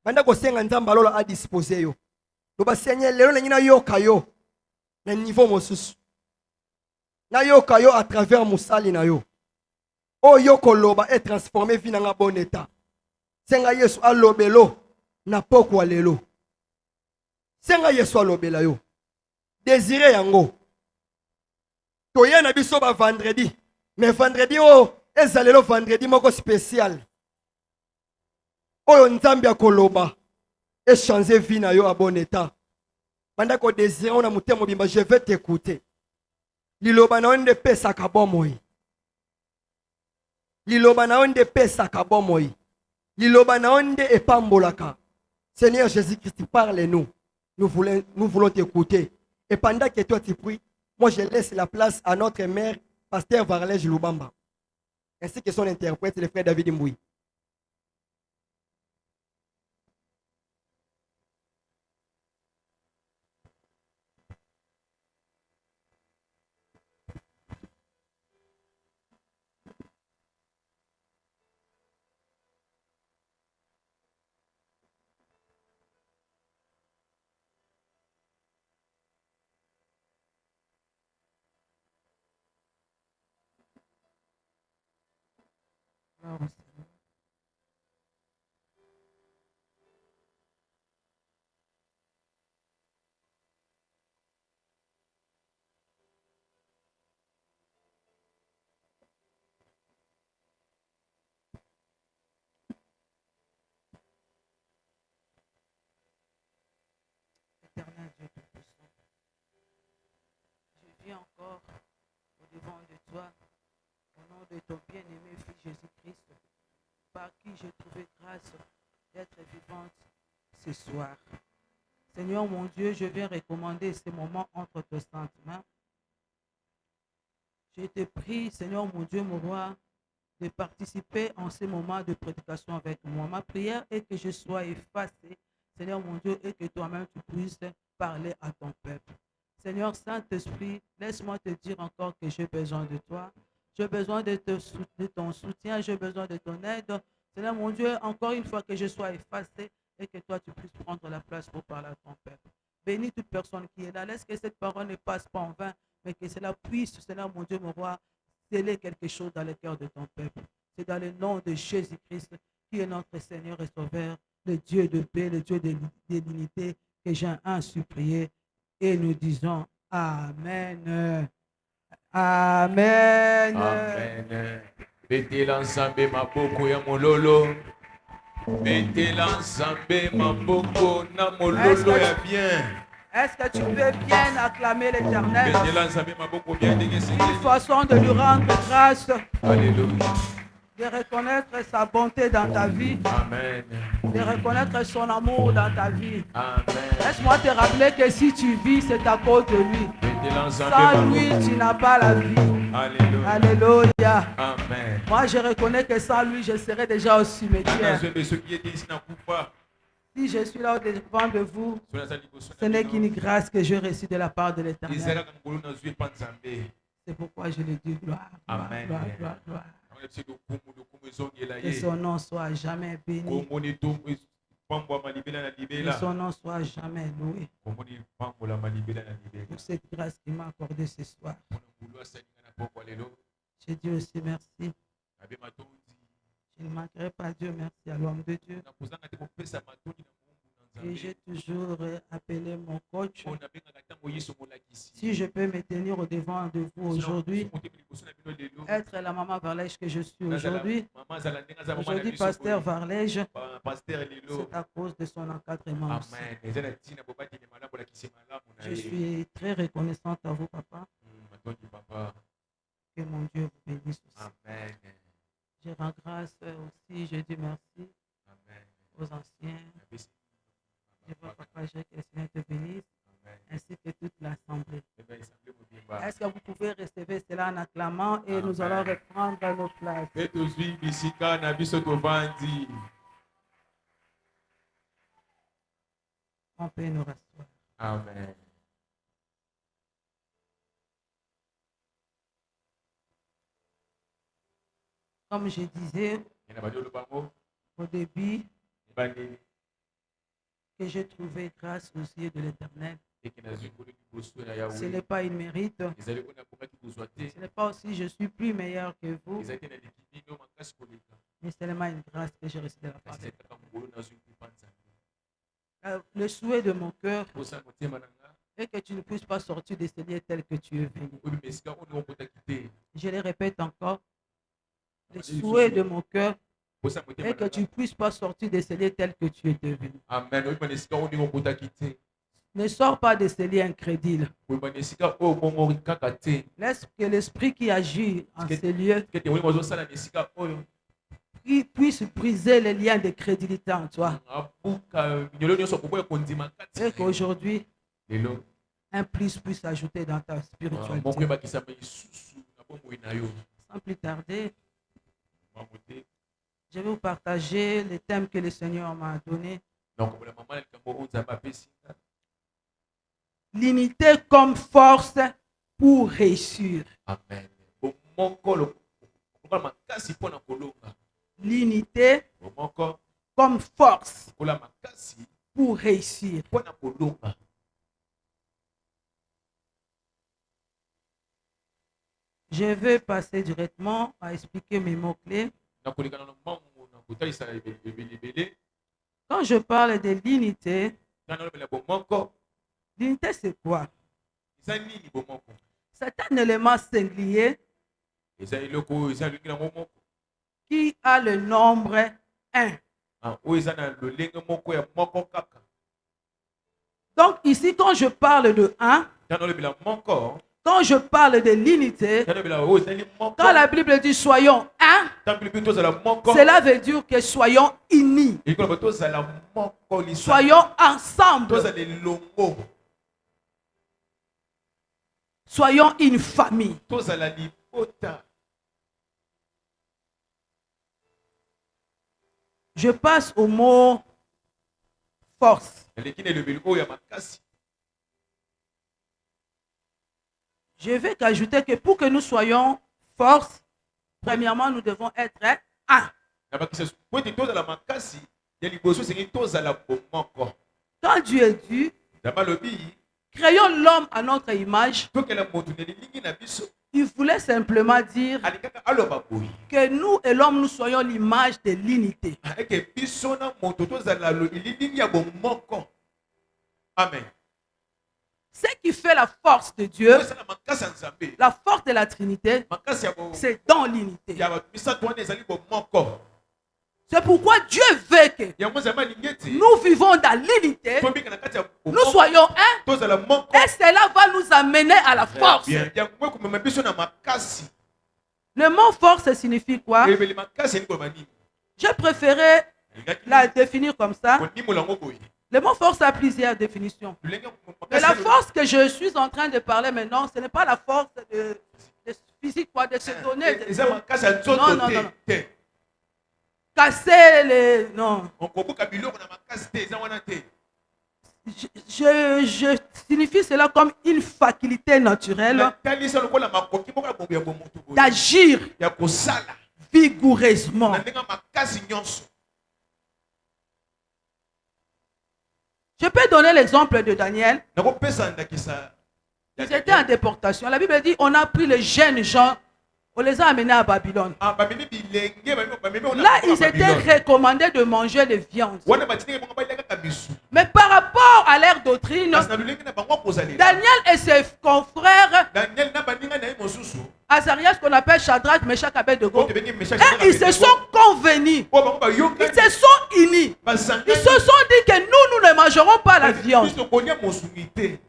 banda kosenga nzambe alola adispose yo loba Seigneur lelo na ngina yoka yo na niveau mosusu na yoka yo à travers musali na yo oyo koloba est transformé vie na nga bon état senga Yesu alobelo na pokwa lelo senga Yesu alobela yo désiré yango toye na biso ba vendredi mais vendredi o ezalelo vendredi moko spécial oyo nzambe akoloba échanger vie na yo à bon état banda ko désiré on a motema mobimba je vais t'écouter liloba na onde pesaka bomoi liloba na onde pesaka bomoi liloba na onde epambolaka. Seigneur Jésus-Christ, parle-nous. Nous voulons t'écouter. Et pendant que toi tu pries, moi je laisse la place à notre mère, pasteur Varlège Lubamba, ainsi que son interprète, le frère David Mboui. Éternel Dieu Tout-Puissant, je viens encore au-devant de toi, au nom de ton bien-aimé Fils Jésus-Christ, par qui j'ai trouvé grâce d'être vivante ce soir. Seigneur mon Dieu, je viens recommander ce moment entre tes saintes mains. Je te prie, Seigneur mon Dieu, mon roi, de participer en ce moment de prédication avec moi. Ma prière est que je sois effacé, Seigneur mon Dieu, et que toi-même tu puisses parler à ton peuple. Seigneur Saint-Esprit, laisse-moi te dire encore que j'ai besoin de toi. J'ai besoin de ton soutien, j'ai besoin de ton aide. Seigneur mon Dieu, encore une fois que je sois effacé et que toi tu puisses prendre la place pour parler à ton peuple. Bénis toute personne qui est là. Laisse que cette parole ne passe pas en vain, mais que cela puisse, Seigneur mon Dieu, mon roi, sceller quelque chose dans le cœur de ton peuple. C'est dans le nom de Jésus-Christ, qui est notre Seigneur et Sauveur, le Dieu de paix, le Dieu de l'unité, que j'ai ainsi prié. Et nous disons Amen. Amen. Amen. Mettez ensemble ma boko ya mololo. Mettez ensemble ma boko na mololo ya bien. Est-ce que tu peux bien acclamer l'Éternel? Mettez ensemble ma boko bien Une façon de lui rendre grâce. Alléluia. De reconnaître sa bonté dans ta vie. Amen. De reconnaître son amour dans ta vie. Amen. Laisse-moi te rappeler que si tu vis, c'est à cause de lui. Sans lui, tu n'as pas la vie. Alléluia. Alléluia. Amen. Moi, je reconnais que sans lui, je serais déjà au cimetière. Si je suis là au-devant de vous, ce n'est qu'une grâce que j'ai reçue de la part de l'Éternel. C'est pourquoi je le dis gloire, gloire, Amen. gloire, gloire, gloire. Que son nom soit jamais béni. Que son nom soit jamais loué. Pour cette grâce qu'il m'a accordée ce soir. Je dis aussi merci. Je ne manquerai pas Dieu, merci à l'homme de Dieu. Et j'ai toujours appelé mon coach. Si je peux me tenir au devant de vous aujourd'hui, être la maman Varlège que je suis aujourd'hui, pasteur Varlège, c'est à cause de son encadrement aussi. Je suis très reconnaissante à vous, papa. Que mon Dieu vous bénisse aussi. Amen. Je rends grâce aussi, je dis merci aux anciens. Je vois papa, que le Seigneur te bénisse, ainsi que toute l'assemblée. Est-ce que vous pouvez recevoir cela en acclamant et nous allons reprendre nos places. On peut nous rasseoir. Amen. Comme je disais au début, que j'ai trouvé grâce aux yeux de l'Éternel. et qui n'a eu que liboso na Yahweh. Ce n'est pas une mérite. Ezali mpona akomaki kozwa te. Ce n'est pas aussi je suis plus meilleur que vous, Ezali te na leki bino makasi koleka. mais seulement une grâce que j'ai reçue de la part Kasi de Dieu. ezali kaka mongolo nazwi mpepa nzambe. Le souhait de mon cœur Posa motema na nga est que tu ne puisses pas sortir de ce lieu tel que tu es venu. oyebima esika oyo okotaki te. Je le répète encore. Le souhait de mon cœur Posa motema est que na tu ne nga. puisses pas sortir de ce lieu tel que tu es devenu. Amen. Oyebima na esika oyo okotaki te. Ne sors pas de ce lieu incrédule. Oyebima na esika oyo bomori kaka te. Laisse que l'esprit qui agit en ce lieu Kete olingi ozosala na esika oyo puisse briser les liens de crédulité en toi. abuka minyolo nyonso koboya kondima kati. Et qu'aujourd'hui, Lelo un plus puisse ajouter dans ta moko spiritualité. ebakisama lisusu na bomoi na yo. Sans plus tarder, Mambo te. je vais vous partager les thèmes que le Seigneur m'a donnés. Donc la maman na likambo oyo nzambe apesi nga. L'unité comme force pour réussir. Amen. Bomoko lokola makasi mpona kolonga. L'unité Bomoko comme force lokola makasi pour réussir. mpona kolonga. Je vais passer directement à expliquer mes mots-clés. Nakoleka na mango na kotalisa ebele. Quand je parle de l'unité, Ntango nalobela bomoko l'unité c'est quoi? eza nini bomoko? C'est un élément singulier Eza eloko oyo eza elingi nango moko. qui a le nombre 1. Oyo eza na lolenge moko ya moko kaka. Donc ici, quand je parle de 1, Ntango nalobela moko, quand je parle de l'unité, ntango nalobela oyo ezali moko. quand la Bible dit soyons 1, Ntango lipi tozala moko. cela veut dire que soyons unis, Elingi naloba tozala moko lisanga. soyons ensemble, Tozala elongo. soyons une famille. Tozala libota. Je passe au mot force. Eleki na elobeli oyo ya makasi. Je vais ajouter que pour que nous soyons force, premièrement, nous devons être 1. Nabakisa po ete tozala makasi ya liboso esengi tozala bomoko. Quand Dieu dit, Nzambe alobi créons l'homme à notre image, tokela moto na elingi na biso. il voulait simplement dire Alingaka aloba boye. que nous et l'homme, nous soyons l'image de l'unité. Eke biso na moto tozala elingi ya bomoko. Amen. Ce qui fait la force de Dieu, Oyo ezala makasi ya Nzambe. la force de la Trinité, Makasi ya c'est dans l'unité. misato wana ezali bomoko. C'est pourquoi Dieu veut que Yango Nzambe alingi ete nous vivons dans l'unité, tobika na kati ya nous bomoko. soyons un, Tozala moko. et cela va nous amener à la force. Bien. Yango ekomema biso na makasi. Le mot force signifie quoi? Ebeli makasi elingi koloba nini? J'ai préféré la définir comme ça. Konimola yango boye. Le mot force a plusieurs définitions. Lolenge Mais la makasi. force que je suis en train de parler maintenant, ce n'est pas la force de physique, quoi, de se donner, Eza de makasi ya Non, nzoto non, non. te. casser les... Non. Okobuka biloko na makasi te eza wana te. Je signifie cela comme une faculté naturelle Natalisa lokola makoki moko ya bombe ya bomoto boye. d'agir Ya kosala vigoureusement. na ndenge makasi nyonso. Je peux donner l'exemple de Daniel. Nakopesa ndakisa. Ils étaient en déportation. La Bible dit on a pris les jeunes gens, on les a amenés à Babylone. Ah bamemi bilenge bamemi ona. Là, ils étaient recommandés de manger de viande. Wana batini bango ba ilaka bisu. Mais par rapport à leur doctrine, Kasi na lolenge na bango kozali. Daniel et ses confrères, Daniel na baninga na ye mosusu. Azarias qu'on appelle Shadrach, Meshach, Abednego, Oyo bengi message. et ils se sont convenus, Oh bango ba yoka. ils se sont unis. Basanga. Ils se sont dit que nous ne mangerons pas la viande. Biso konya mosungite.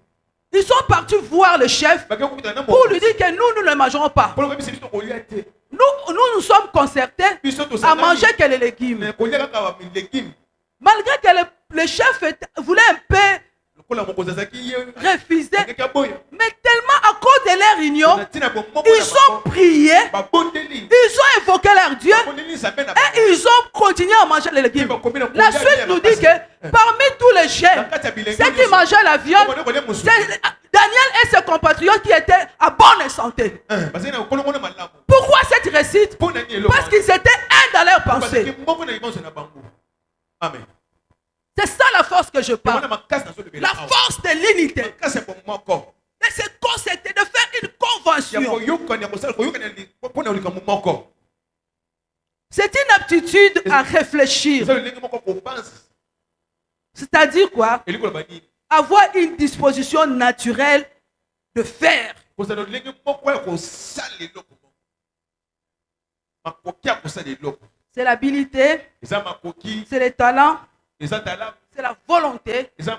Ils sont partis voir le chef Bakaki kokita na pour lui dire que nous ne mangerons pas. Pour le biso biso kolia te. Nous sommes concertés Biso to à manger que les légumes. Mais kolia kaka ba légumes. Malgré que le chef voulait un peu Lokola mokoza zaki ye. refuser, Kaka boya. mais tellement à cause de leur union, Tina bomoko. ils ont prié, ba bondeli. ils ont invoqué leur Dieu Bondeli sabena. et ils ont continué à manger les légumes. La suite nous dit que parmi tous les jeunes, ceux qui mangeaient la viande, c'est Daniel et ses compatriotes qui étaient à bonne santé. Pourquoi cette récite? Parce qu'ils étaient un dans leur pensée. Amen. C'est ça la force que je parle. Wana makasi na zolobela La awa. force de l'unité. Makasi ya bomoko. De se concerter, de faire une Ya convention. koyokana ya kosala koyokana mpona likambo moko. C'est une aptitude à réfléchir. Eza lolenge moko kopanza. C'est-à-dire quoi? Elingo loba nini? Avoir une disposition naturelle de faire. Kozala lolenge moko ya kosala eloko. Makoki ya kosala eloko. C'est l'habilité, Eza makoki, c'est le talent, eza tala, c'est la volonté. eza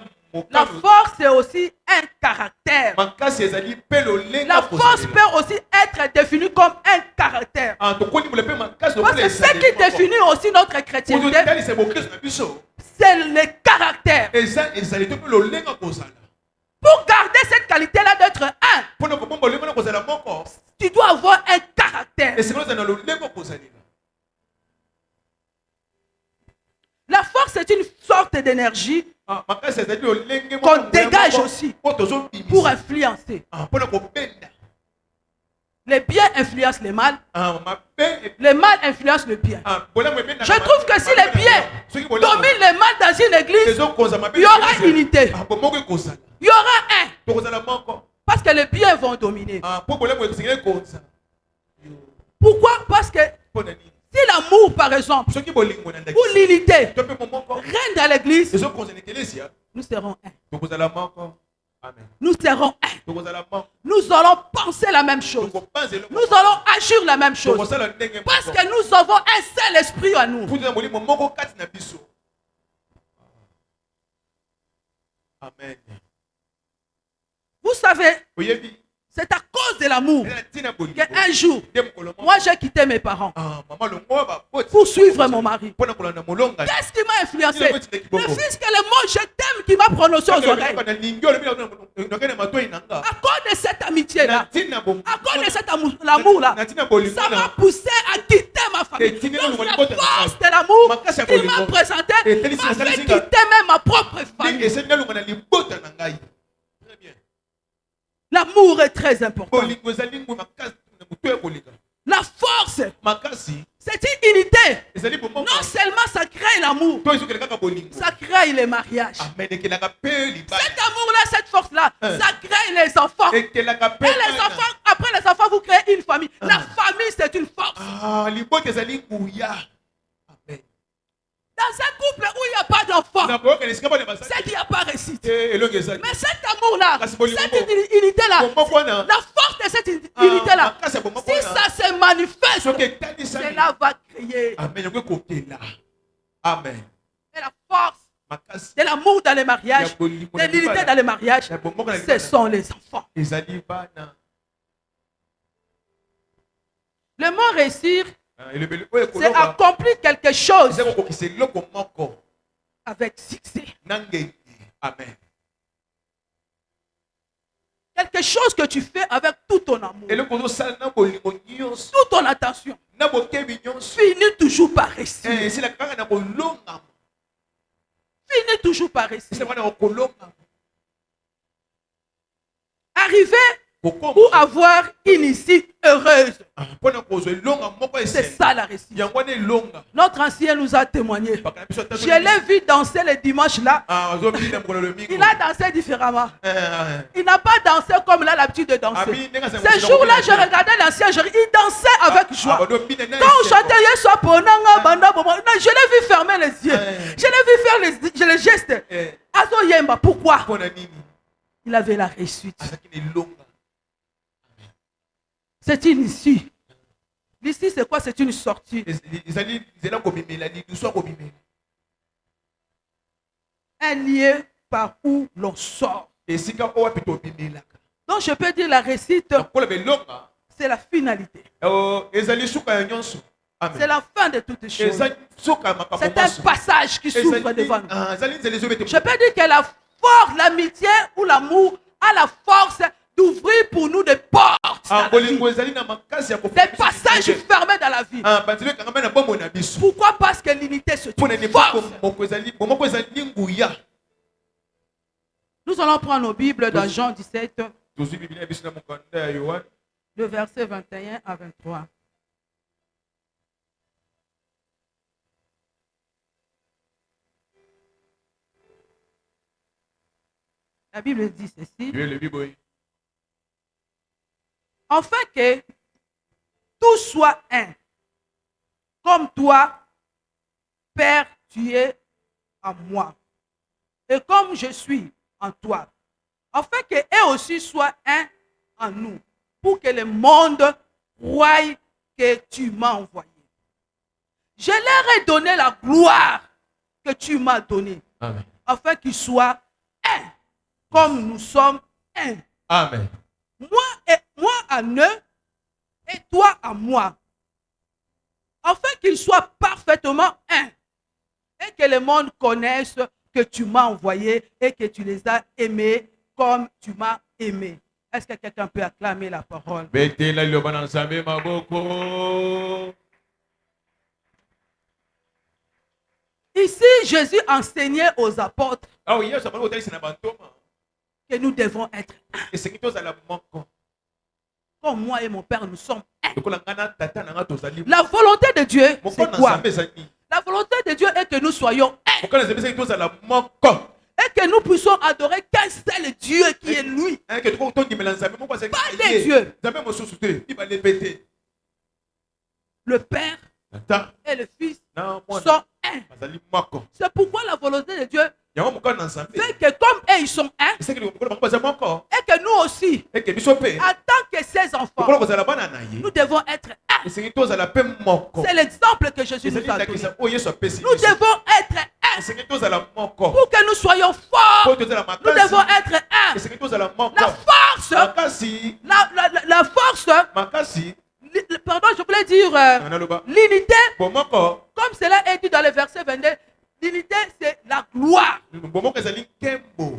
La mokano. force, c'est aussi un caractère. Makasi ezali pe lolenge La force peut aussi être définie comme un caractère. Ah, tokoni mule pe makasi Parce que ce qui définit aussi notre chrétienté, c'est bo Christ na biso. c'est le caractère. Eza ezali te pe lolenge kozala. Pour garder cette qualité-là d'être un, Pona ko bomba lolenge kozala moko. tu dois avoir un caractère. Et c'est comme ça dans lolenge kozala. La force est une sorte d'énergie Ah, makasi ezali lolenge qu'on dégage aussi pour influencer. Ah, pona ko benda. Les biens influencent les mal, Ah, mabe. les mal influencent le bien. Ah, bola mo benda. Je trouve que si les biens dominent les mal dans une église, il y aura unité. Ah, bomoko kozala. Il y aura un. To kozala moko. Parce que les biens vont dominer. Ah, po bola mo expliquer kozala. Pourquoi? Parce que Pona nini? si l'amour, par exemple, Soki bolingo na ndaki. ou l'unité To pe momoko. règne dans l'église, Ezo kozala ekelesia. nous serons un. To kozala moko. Amen. Nous serons un. To kozala moko. Nous allons penser la même chose. Nous allons agir la même chose. Parce que nous avons un seul esprit à nous. Amen. Vous savez, Oyebi. c'est à cause de l'amour Tina bolingo. qu'un jour, moi j'ai quitté mes parents Ah, maman le moi ba. pour suivre mon mari. Pona kolanda molonga. Qu'est-ce qui m'a influencé? Le fils que le mot je t'aime qui m'a prononcé aux oreilles. À cause de cette amitié-là, à cause de cet amour-là, ça m'a poussé à quitter ma famille. Donc la force de l'amour qu'il m'a présenté m'a fait quitter même ma propre famille. L'amour est très important. La force, c'est une unité. Non seulement ça crée l'amour, ça crée les mariages. Cet amour-là, cette force-là, ça crée les enfants. Et les enfants, après les enfants, vous créez une famille. La famille, c'est une force. Dans un couple où il n'y a pas d'enfant, c'est qu'il n'y a pas réussite. Mais cet amour-là, cette unité-là, la force de cette unité-là, si ça se manifeste, cela va créer. Amen. Et la force de l'amour dans les mariages, de l'unité dans les mariages, ce sont les enfants. Le mot réussir, c'est accomplir quelque chose avec succès. Amen. Quelque chose que tu fais avec tout ton amour, toute ton attention, finit toujours par réussir. Finit toujours par réussir. Arriver ou avoir une issue heureuse. C'est ça la réussite. Notre ancien nous a témoigné. Je l'ai vu danser le dimanche là. Il a dansé différemment. Il n'a pas dansé comme il a l'habitude de danser. Ce jour-là, je regardais l'ancien, il dansait avec joie. Quand on chantait, je l'ai vu fermer les yeux. Je l'ai vu faire les gestes. Azo Yemba, pourquoi? Il avait la réussite. C'est une issue. L'issue, c'est quoi? C'est une sortie. Un lieu par où l'on sort. Donc, je peux dire la réussite, c'est la finalité. C'est la fin de toutes choses. C'est un passage qui s'ouvre devant nous. Je peux dire que la force, l'amitié ou l'amour a la force d'ouvrir pour nous des portes, des passages fermés dans la vie. Pourquoi? Parce que l'unité se trouve force. Nous allons prendre nos Bibles dans Jean 17, le verset 21 à 23. La Bible dit ceci. Dieu le Bible. Afin que tout soit un. Comme toi, Père, tu es en moi. Et comme je suis en toi. Afin que eux aussi soient un en nous. Pour que le monde croie que tu m'as envoyé. Je leur ai donné la gloire que tu m'as donnée. Amen. Afin qu'ils soient un. Comme nous sommes un. Amen. Moi en eux et toi en moi. Afin qu'ils soient parfaitement un. Et que le monde connaisse que tu m'as envoyé et que tu les as aimés comme tu m'as aimé. Est-ce que quelqu'un peut acclamer la parole? Betela liloba nzambe maboko. Ici, Jésus enseignait aux apôtres Ah oui, ça parle au na bantoma. que nous devons être un. Et c'est qui tous à la moko. Comme moi et mon Père, nous sommes un. Lokola ngana tata na nga tozali. La volonté de Dieu, Moko c'est na quoi? nzambe ezali. La volonté de Dieu est que nous soyons un. Moko na nzambe ezali tous à la moko. Et que nous puissions adorer qu'un seul Dieu qui est lui. Hein que tu ton dimela nzambe moko azali. Pas les dieux. Nzambe mosusu te, il va les péter. Le Père Tata et le Fils na mwana sont un. azali moko. C'est pourquoi la volonté de Dieu Yango moko na nzambe. fait que comme eux ils sont un, C'est que moko na bazali moko. et que nous aussi, Et que biso pe. en tant que ses enfants, Moko kozala bana na ye. nous devons être un. Et c'est que tous à la pe moko. C'est l'exemple que Jésus Ezali nous a donné. ndakisa oyo Yesu apesi. Nous devons être un. Et c'est que tous à la moko. Pour que nous soyons forts, Po tous à la nous makasi. devons être Et un. c'est que tous à la moko. La force, Makasi. la force, Makasi. pardon, je voulais dire Naloba. l'unité, Bomoko. comme cela est dit dans le verset 22, l'unité c'est la gloire Bomoko ezali kembo.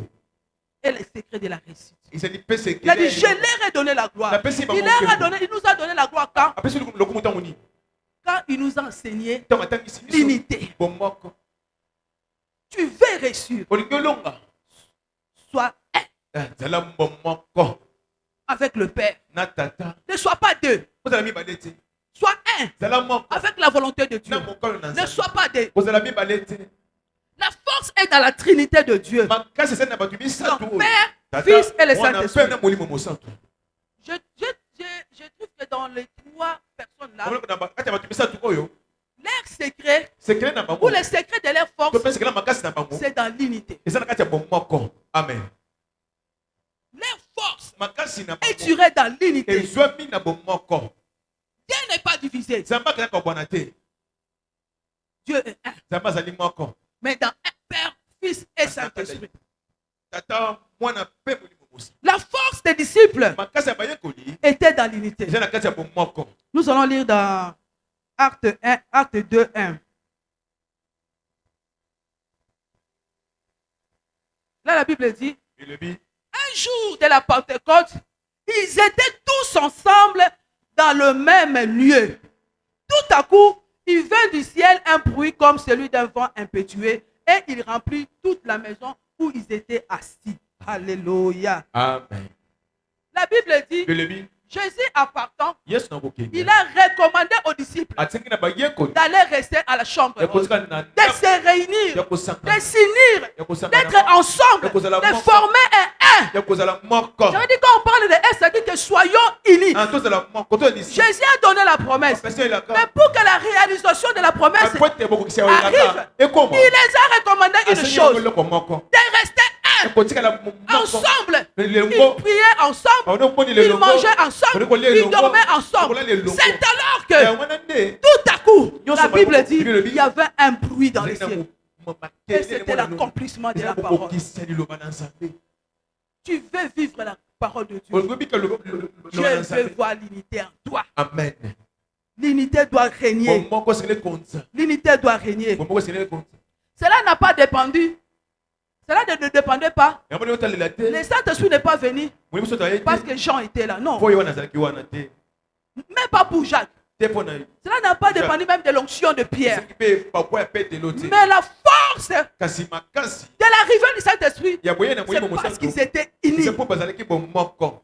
et le secret de la réussite. Ezali pese Il a dit, je leur ai donné la gloire. Il nous a donné la gloire quand? apesi lokumu ntango nini. Quand il nous a enseigné Ntango atangisi biso. l'unité. Bomoko. Tu veux réussir, Olingi olonga. sois un Zala bomoko. avec le Père. Na tata. Ne sois pas deux, Ozala mibale te. sois un Zala moko. avec la volonté de Dieu. Na mokolo na Ne nzambe. sois pas deux. Ozala mibale te. La force est dans la Trinité de Dieu. Makasi ezali na bato misato Donc, oyo. Père, Tata, Fils et le Mwana, Saint-Esprit. Mpe na molimo mosantu. Je trouve que dans les trois personnes-là, Omona na kati ya bato misato oyo. leur secret Secret na bango. ou le secret de leur To force, pe secret na makasi na bango. c'est dans l'unité. Eza na kati ya bomoko. Amen. Leur force Makasi na est bango. tirée dans l'unité. Ezwami na bomoko. Dieu n'est pas divisé. Nzambe akenda kobwana te. Dieu est un. Nzambe azali moko. Mais dans un Père, Fils et Saint-Esprit. Tata mwana mpe molimo mosantu. La force des disciples Makasi ya bayekoli était dans l'unité. eza na kati ya bomoko. Nous allons lire dans Acte 1, Acte 2, 1. Là, la Bible dit, Elobi un jour de la Pentecôte, ils étaient tous ensemble dans le même lieu. Tout à coup, il vint du ciel un bruit comme celui d'un vent impétueux et il remplit toute la maison où ils étaient assis. Alléluia. Amen. La Bible dit, Elobi Jésus appartant, Yesu na kokende. il a recommandé aux disciples Atingi na bayekoli. d'aller rester à la chambre, Ya haute, kotika na de ndako. se réunir, Ya de kosangana. s'unir, Ya kosangana. d'être ensemble, de former un. Ya kozala moko. J'avais dit quand on parle de un, ça dit que soyons unis. Ah, tozala moko. Toza lisi. Jésus a donné la promesse. Personne elaka. Mais pour que la réalisation de la promesse Apote bokokisi ya arrive, elaka. Ekoma. il les a recommandé une Asengi chose, eloko moko. de rester un, Ekotika la moko. ensemble. Ils Lengo. priaient ensemble, Ono poni ils lelongo. mangeaient ensemble, ils dormaient ensemble. C'est alors Ya que wana nde. tout à coup, Yo la soba Bible boko. dit, Bible dit, il y avait un bruit dans les Zali na cieux. mo- Et c'était l'accomplissement de la parole. Bokokisi liloba na Nzambe. Tu veux vivre la parole de Dieu. Olingi bika Dieu liloba na veut Nzambe. voir l'unité en toi. Amen. L'unité doit régner. Bomoko sengeli konza. L'unité doit régner. Bomoko sengeli konza. Cela n'a pas dépendu. Cela ne dépendait pas. Yamoni otalela te. Le Saint-Esprit n'est pas venu Molimo soto aye te. parce que Jean était là. Non. Po ye wana azalaki wana te. Même pas pour Jacques. Te mpo na ye. Cela n'a pas dépendu même de l'onction de Pierre. Soki mpe pakwa ya petelo te. Mais la force de Kasi makasi l'arrivée du Saint-Esprit, ya boye na c'est molimo parce mosantu. qu'ils étaient C'est unis. mpo bazalaki bomoko.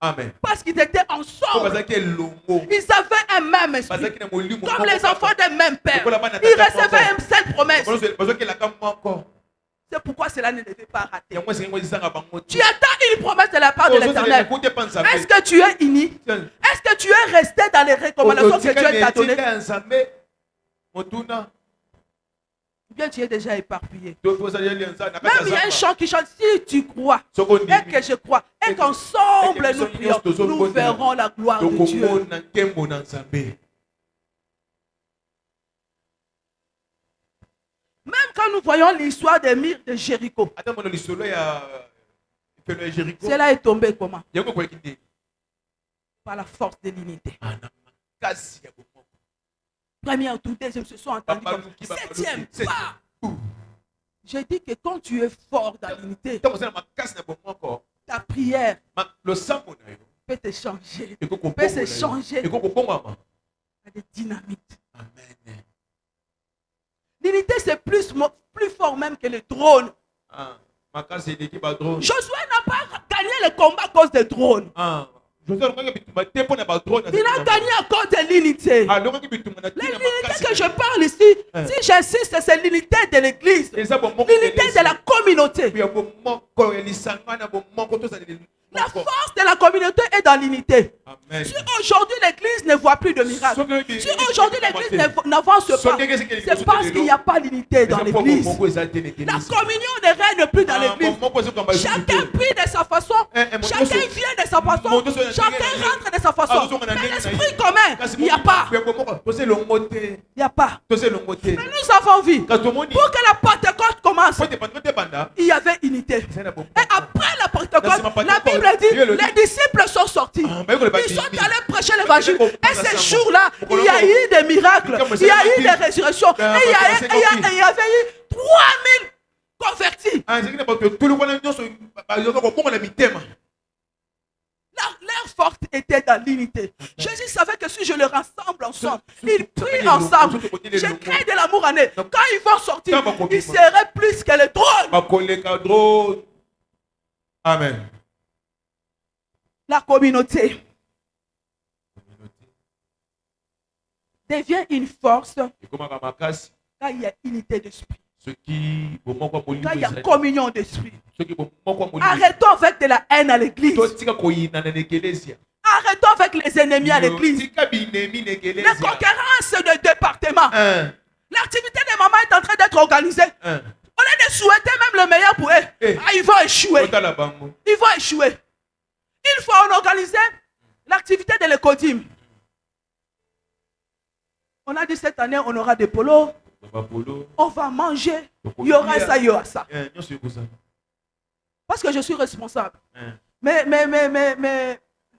Amen. Parce qu'ils étaient Po ensemble. bazalaki elongo. Ils avaient un même esprit. Bazalaki na molimo Comme les enfants d'un même père. Lokola bana Ils tata recevaient moko. une seule promesse. Bazokelaka moko. C'est pourquoi cela ne devait pas rater. yango esengi ezanga bango Tu attends une promesse de la part de l'Éternel. Est-ce que tu es uni? Est-ce que tu es resté dans les recommandations que Dieu t'a données? Ou bien tu es déjà éparpillé? Même il y a un chant qui chante, si tu crois et que je crois et qu'ensemble nous prions, nous verrons la gloire de Dieu. Même quand nous voyons l'histoire des murs de Jéricho, cela est tombé comment? Par la force de l'unité. Première tour, deuxième, se sont entendus comme septième. J'ai dit que quand tu es fort dans l'unité, ta prière peut te changer. Peut se changer à des dynamites. L'unité, c'est plus fort même que le trône. Josué n'a pas gagné le combat à cause des drones. Il a gagné à cause de l'unité. L'unité que je parle ici, si j'insiste, c'est l'unité de l'église. L'unité de la communauté. La force de la communauté est dans l'unité. Si aujourd'hui l'église ne voit plus de miracles, si aujourd'hui l'église n'avance pas, c'est parce qu'il n'y a pas l'unité dans l'église. La communion ne règne plus dans l'église. Chacun prie de sa façon, chacun vient de sa façon, chacun rentre de sa façon. Mais l'esprit commun, il n'y a pas. Il n'y a pas. Mais nous avons vu, pour que la Pentecôte commence, il y avait unité. Et après la Pentecôte, la Bible dit, les disciples sont sortis. Ils sont allés prêcher l'évangile. Et ce jour-là, il y a eu des miracles. Il y a eu des résurrections. Et il y avait eu 3000 convertis. L'air forte était dans l'unité. Jésus savait que si je les rassemble ensemble, ils prient ensemble, je crée de l'amour en eux. Quand ils vont sortir, ils seraient plus que les trônes. Amen. La communauté devient une force quand il y a unité d'esprit. Quand il y a communion d'esprit. Arrêtons avec de la haine à l'église. Arrêtons avec les ennemis à l'église. Les concurrences de département. L'activité des mamans est en train d'être organisée. Au lieu de souhaiter même le meilleur pour eux, ils vont échouer. Ils vont échouer. Il faut organiser l'activité de l'écodim. On a dit cette année, on aura des polos. On va manger. Il y aura ça, il y aura ça. Parce que je suis responsable. Mais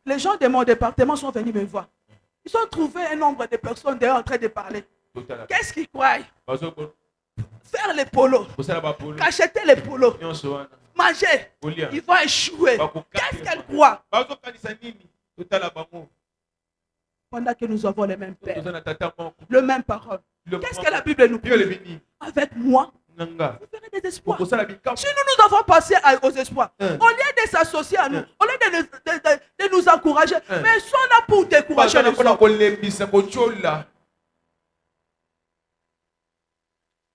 les gens de mon département sont venus me voir. Ils ont trouvé un nombre de personnes dehors en train de parler. Qu'est-ce qu'ils croient? Faire les polos. Acheter les polos. Manger. Ils vont échouer. Qu'est-ce qu'elles croient? Pendant que nous avons les mêmes pères, le même parole. Qu'est-ce que la Bible nous dit? Avec moi, vous verrez des espoirs. Si nous avons passé aux espoirs, au lieu de s'associer à nous, au lieu de nous encourager, mais ils sont là pour décourager les autres.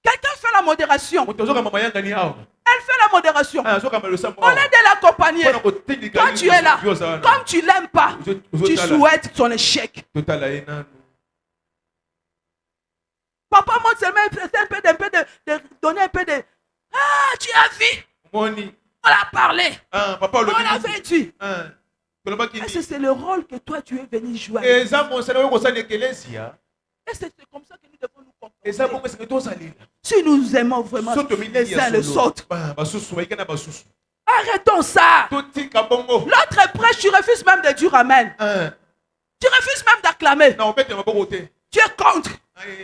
Quelqu'un fait la modération. Elle fait la modération. Au lieu de l'accompagner, quand tu es là, comme tu ne l'aimes pas, tu souhaites son échec. Papa montre seulement de donner un peu de... Ah, tu as vu? On a parlé. On a vaincu. Est-ce que c'est le rôle que toi tu es venu jouer? Et c'est comme ça que nous devons nous comporter. Si nous aimons vraiment les uns les autres. Arrêtons ça. L'autre est prêt, tu refuses même de dire amen. Tu refuses même d'acclamer. Tu es contre.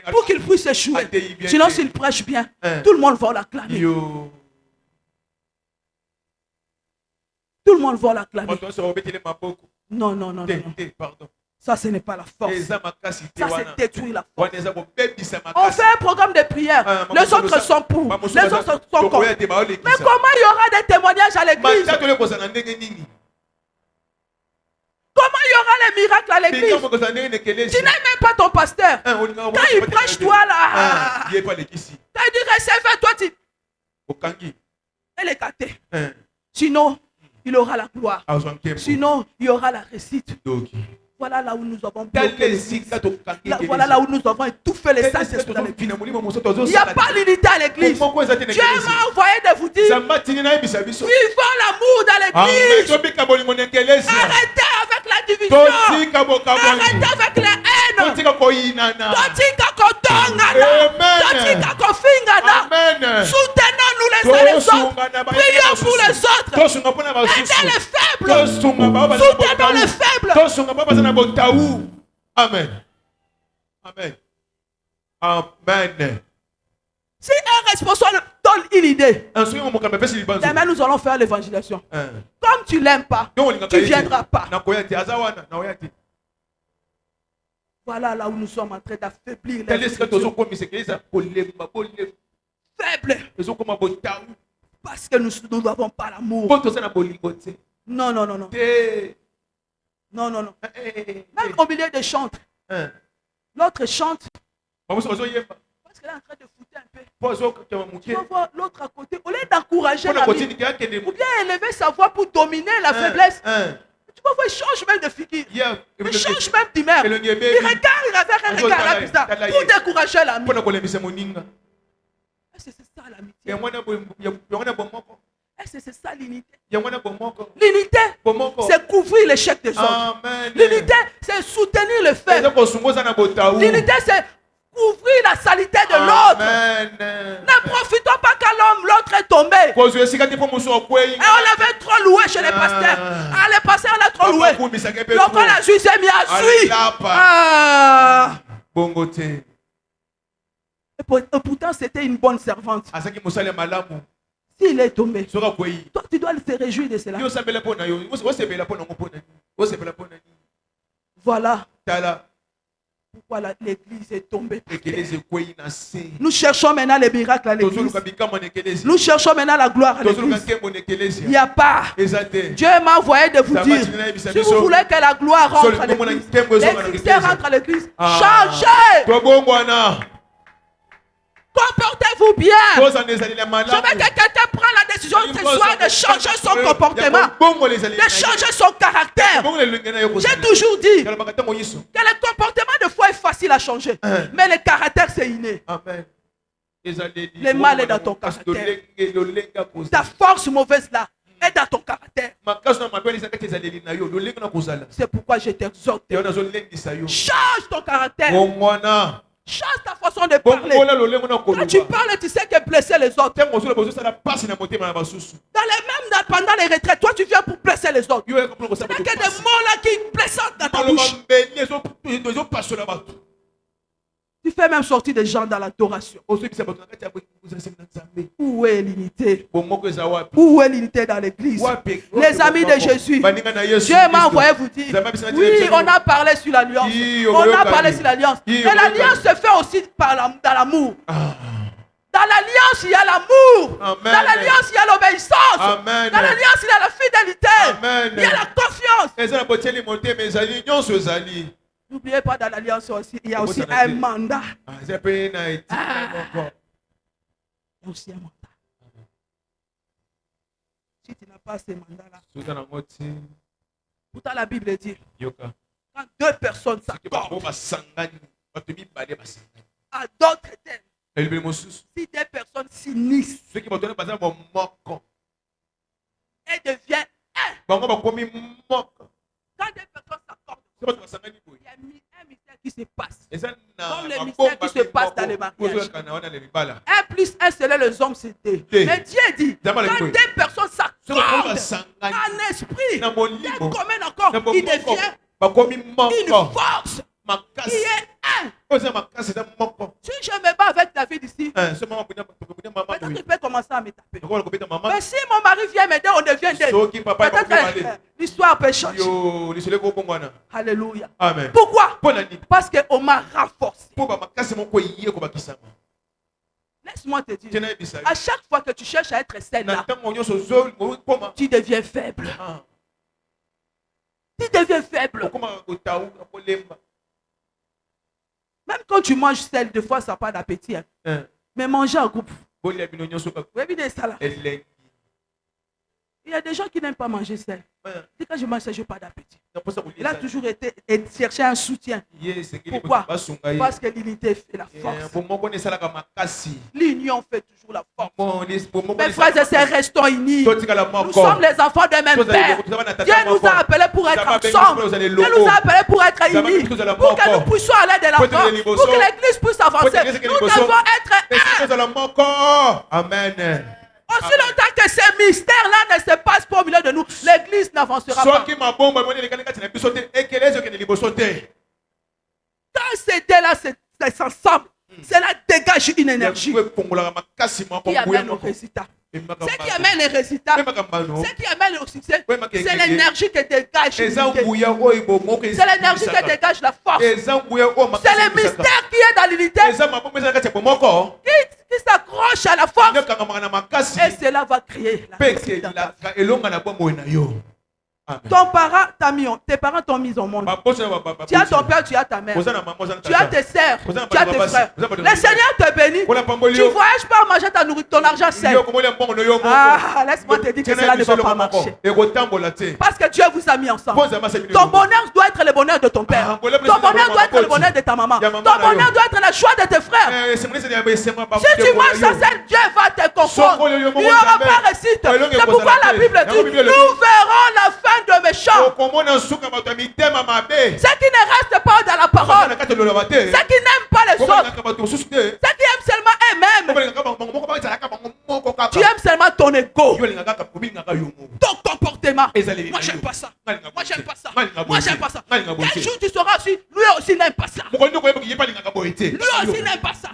Pour qu'il puisse échouer. Sinon, s'il prêche bien, tout le monde va l'acclamer. Tout le monde va l'acclamer. Non, non, non, non. Ça, ce n'est pas la force. Ça, c'est détruire la force. On fait un programme de prière. Les autres sont pour. Les autres sont contre. Mais comment il y aura des témoignages à l'église? Comment il y aura les miracles à l'église? Tu n'aimes même pas ton pasteur. Quand il prêche, toi là. Quand il dit recevez, toi tu... elle est gâtée. Hein. Sinon, il aura la gloire. Azwanke. Sinon, il y aura la réussite. Doki. Voilà là où nous avons Tel bloqué les l'église. zika to kange. Voilà là où nous avons étouffé les Saint-Esprit dans l'église. Il n'y a pas l'unité à l'église. Dieu m'a envoyé de vous dire, vivons l'amour dans l'église. Arrêtez avec la division. Arrêtez avec la haine. Totika kotongana. Totika kofingana. Soutenons-nous les uns les autres. Prions pour les autres. Aidez les faibles. Soutenons les faibles. Amen. Amen. Amen. Si un responsable donne une idée, demain nous allons faire l'évangélisation. Comme tu ne l'aimes pas, tu ne viendras pas. Voilà là où nous sommes en train d'affaiblir les faibles. Parce que nous n'avons pas l'amour. Non, non, non, non. Non, non, non. Même au milieu des chantes, l'autre chante parce qu'elle est en train de foutre un peu. Tu vas voir l'autre à côté, au lieu d'encourager l'ami, ou bien élever sa voix pour dominer la faiblesse, tu vas voir, il change même de figure. Il change même d'humeur. Il regarde avec un regard là bizarre pour décourager l'ami. Est-ce que c'est ça l'amitié? Est-ce que c'est ça l'unité? L'unité, c'est couvrir l'échec des autres. L'unité, c'est soutenir le fait. L'unité, c'est couvrir la saleté de l'autre. Ne profitons pas quand l'autre est tombé. Et on l'avait trop loué chez les pasteurs. Ah, les pasteurs, on l'a trop loué. Donc on a juste mis à suivre. Ah. Et pourtant, c'était une bonne servante. S'il est tombé, toi, tu dois te réjouir de cela. Voilà pourquoi l'église est tombée. Nous cherchons maintenant les miracles à l'église. Nous cherchons maintenant la gloire à l'église. Il n'y a pas. Dieu m'a envoyé de vous dire, si vous voulez que la gloire rentre à l'église, l'église rentre à l'église, changez. Comportez-vous bien. Je veux que quelqu'un prenne la décision ce soir de changer son comportement, de changer son caractère. J'ai toujours dit que le comportement de foi est facile à changer, mais le caractère c'est inné. Le mal est dans ton caractère. Ta force mauvaise là est dans ton caractère. C'est pourquoi je t'exhorte. Change ton caractère. Change ta façon de parler. Quand tu parles, tu sais que blesser les autres. Pendant les retraites, toi tu viens pour blesser les autres. Il n'y a que des mots là qui blessent dans ta bouche. Tu fais même sortir des gens dans l'adoration. Où est l'unité? Où est l'unité dans l'église? Les amis de Jésus, Dieu m'a envoyé vous dire, oui, on a parlé sur l'alliance. On a parlé sur l'alliance. Et l'alliance se fait aussi dans l'amour. Dans l'alliance, il y a l'amour. Dans l'alliance, il y a l'obéissance. Dans l'alliance, il y a la fidélité. Il y a la confiance. N'oubliez pas, dans l'alliance aussi, il y a aussi un mandat. Il y a aussi un mandat. Si tu n'as pas ces mandats-là, pourtant la Bible dit, quand deux personnes s'accordent à d'autres termes, si deux personnes s'unissent et deviennent un, quand deux personnes s'accordent, il y a un mystère qui se passe. Comme le mystère qui se passe dans les mariages. 1 plus 1, c'est là les hommes, c'est 2. Mais Dieu dit, quand deux personnes s'accordent en esprit, d'un commun accord, il devient une force qui est un. Si je me bats avec David ici, peut-être qu'il peut commencer à me taper. Mais si mon mari vient m'aider, on devient deux. Peut-être que l'histoire peut changer. Alléluia. Amen. Pourquoi? Parce qu'on m'a renforcé. Laisse-moi te dire, à chaque fois que tu cherches à être celle-là, tu deviens faible. Tu deviens faible. Même quand tu manges seul, des fois ça n'a pas d'appétit. Mais manger en groupe. Oui, bien ça là. Il y a des gens qui n'aiment pas manger seul. Dès que je mange seul, je n'ai pas d'appétit. Il a Il toujours été chercher un soutien. Pourquoi? Parce que l'unité fait la force. L'union fait toujours la force. Mes frères et sœurs, restons unis. Nous sommes les enfants d'un même Père. Dieu nous a appelés pour être ensemble. Dieu nous a appelés pour être unis. Pour que nous puissions aller de l'avant. Pour que l'Église puisse avancer. Nous devons être un. Amen. Aussi longtemps que ces mystères-là ne se passent pas au milieu de nous, l'Église n'avancera pas. Quand ces deux-là s'ensemble, cela dégage une énergie qui amène au résultat. Ce qui amène les résultats, ce qui amène au succès, c'est l'énergie qui dégage l'unité. C'est l'énergie qui dégage la force. C'est le mystère qui est dans l'unité qui s'accroche à la force. Et cela va créer la réussite. Tes parents t'ont mis au monde. Tu as ton père, tu as ta mère. Tu as tes sœurs, tu as tes frères. Le Seigneur te bénit. Tu ne voyages pas manger ton argent seul. Ah, laisse-moi te dire que cela ne va pas marcher. Parce que Dieu vous a mis ensemble. Ton bonheur doit être le bonheur de ton père. Ton bonheur doit être le bonheur de ta maman. Ton bonheur doit être la joie de tes frères. Si tu manges ça seul, Dieu va te confondre. Il n'y aura pas réussite. C'est pourquoi la Bible dit, nous verrons la fin de méchants. Ceux qui ne restent pas dans la parole. Ceux qui n'aiment pas les autres. Ceux qui aiment seulement eux-mêmes. Tu aimes seulement ton ego. Ton comportement. Moi j'aime pas ça. Moi j'aime pas ça. Moi j'aime pas ça. Un jour tu sauras aussi, lui aussi n'aime pas ça. Lui aussi n'aime pas ça.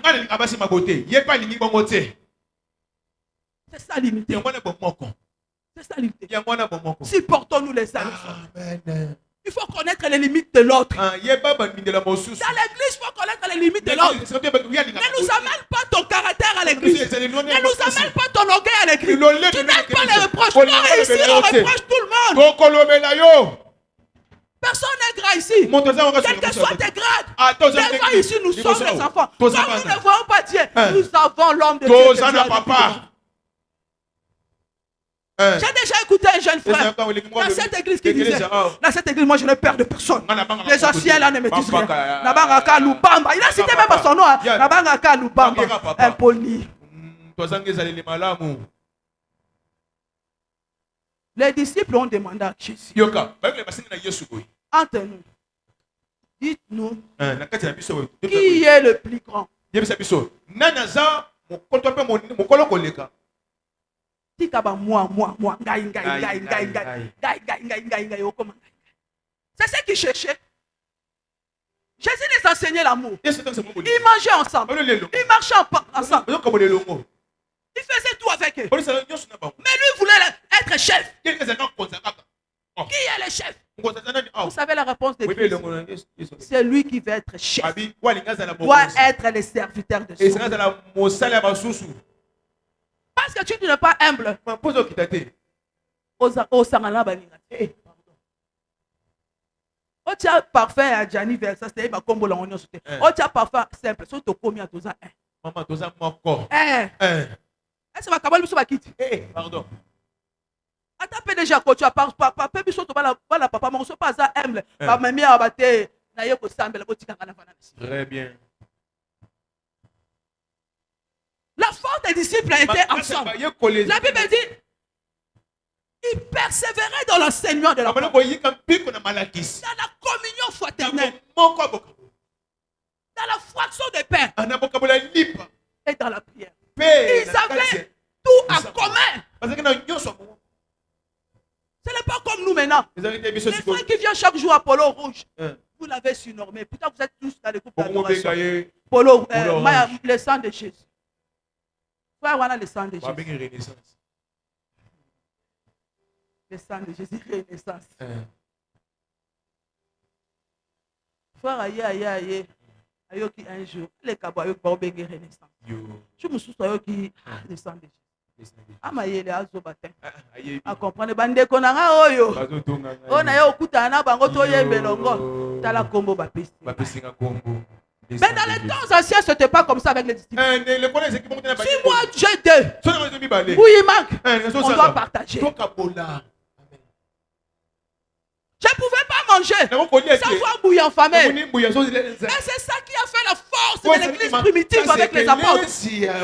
C'est ça l'unité. C'est ça l'unité. Supportons-nous les uns les autres. Il faut connaître les limites de l'autre. Dans l'église, il faut connaître les limites de l'autre. Ne nous amène pas ton caractère à l'église. Ne nous amène pas ton orgueil à l'église. Tu n'aimes pas les reproches. Non, ici, on reproche tout le monde. Personne n'est grand ici. Quel que soit tes grades. Des fois, ici, nous sommes les enfants. Comme nous ne voyons pas Dieu, nous avons l'homme de Dieu. J'ai déjà écouté un jeune frère dans cette église qui disait, dans cette église, moi je n'ai peur de personne. Les anciens là ne me disent rien. Nabangaka Lubamba. Il a cité même son nom. Nabangaka Lubamba. Impoli. Les disciples ont demandé à Jésus. Entre nous, dites-nous, qui est le plus grand? C'est ce qu'ils cherchaient. Jésus les enseignait l'amour. Ils mangeaient ensemble. Ils marchaient ensemble. Il faisait tout avec eux. Mais lui voulait être chef. Qui est le chef? Vous savez la réponse de Christ? C'est lui qui veut être chef. Doit être le serviteur de son. Parce que tu n'es pas humble. Oh, tu as parfait à Gianni Versa, c'est ma combo la oignon sauté. Oh, tu as parfait simple, so to komi à toza un. Maman, toza moko. Est-ce que ma cabane biso ba kiti? Pardon. Ata déjà quand tu as papa biso to bala papa mon so pas ça humble. Ba mami abate na yeko sambela botika kana fana. Très bien. La force des disciples étaient ensemble. La Bible dit, ils persévéraient dans l'enseignement de la parole. Dans la communion fraternelle. Dans la fraction des pains. Et dans la prière. Ils avaient tout en commun. Ce n'est pas comme nous maintenant. Les frères qui viennent chaque jour à Polo Rouge. Vous l'avez surnommé. Putain, vous êtes tous dans les groupes d'adoration. Polo, le sang de Jésus. Frère, voilà le sang de Jésus. Le sang de Jésus, renaissance. Frère, aïe, qui un jour, les cabos, aïe, qui va renaissance. Je me souviens qui le sang de Jésus. Amaye le azo batin. A comprendre bande konanga oyo. Ona yo kutana bango to yembelongo. Tala kombo bapesi. Bapesi nga kombo. Mais dans les temps anciens, ce n'était pas comme ça avec les disciples. Si moi j'ai deux, où il manque, on doit partager. Je ne pouvais pas manger sans voir bouillir en famille. Et c'est ça qui a fait la force de l'église primitive avec les apôtres.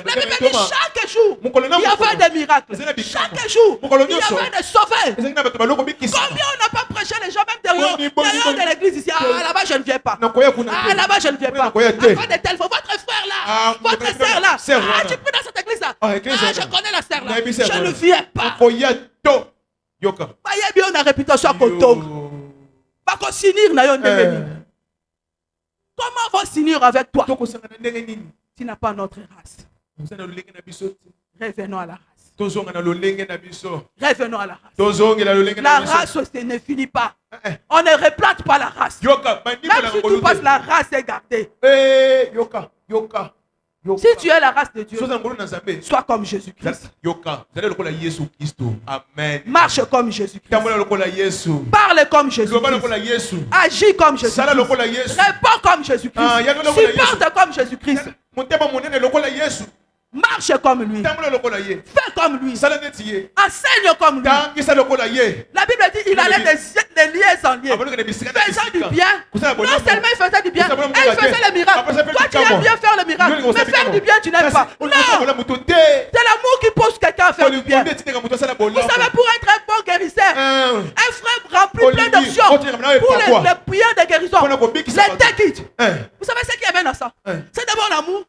La Bible dit chaque jour, il y avait des miracles. Chaque jour, il y avait des sauvés. Combien on n'a pas prêché les gens, même derrière de l'église ici. Ah, là-bas, je ne viens pas. Ah, là-bas, je ne viens pas. Afin de tel, votre frère là, votre sœur là. Ah, tu pries dans cette église là. Ah, je connais la sœur là. Je ne viens pas. Voyez bien la réputation à Koto. Pas qu'on s'unir na yon devenu. Comment on va s'unir avec toi? Tu n'as pas notre race. Revenons à la race. Revenons à la race. La race ne finit pas. On ne replante pas la race. Même si tu passes, la race est gardée. Si tu es la race de Dieu, sois comme Jésus-Christ. Marche comme Jésus-Christ. Parle comme Jésus-Christ. Agis comme Jésus-Christ. Réponds comme Jésus-Christ. Supporte comme Jésus-Christ. Marche comme lui. Fais comme lui. Enseigne comme lui. La Bible dit il allait de lieux en lieux. Faisant du bien. Non seulement il faisait du bien, il faisait le miracle. Toi tu aimes bien faire le miracle, mais faire du bien tu n'aimes pas. Non. C'est l'amour qui pousse quelqu'un à faire du bien. Vous savez, pour être un bon guérisseur, un frère rempli plein d'options pour les prières de guérison, les techniques. Vous savez ce qu'il y avait dans ça? C'est d'abord l'amour.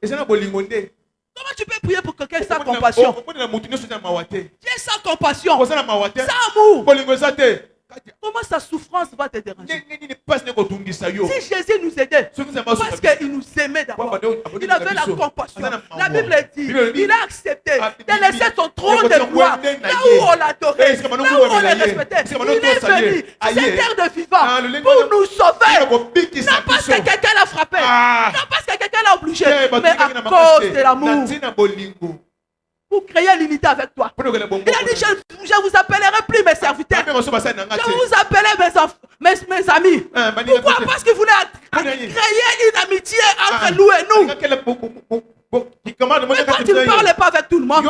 Comment tu peux prier pour quelqu'un sans compassion? Tu es sans compassion, sans amour. Comment sa souffrance va te déranger? Si Jésus nous aidait, parce qu'il nous aimait d'abord, il avait la compassion. La Bible dit, il a accepté de laisser son trône de gloire là où on l'adorait, là où on le respectait. Il est venu à cette terre de vivant pour nous sauver. Non parce que quelqu'un l'a frappé, non parce que quelqu'un l'a obligé, mais à cause de l'amour. Pour créer l'unité avec toi. Il a dit, je vous appellerai plus mes serviteurs. Je vous appellerai mes amis. Pourquoi? Parce qu'il voulait créer une amitié entre nous et nous. Mais quand tu ne parles pas avec tout le monde,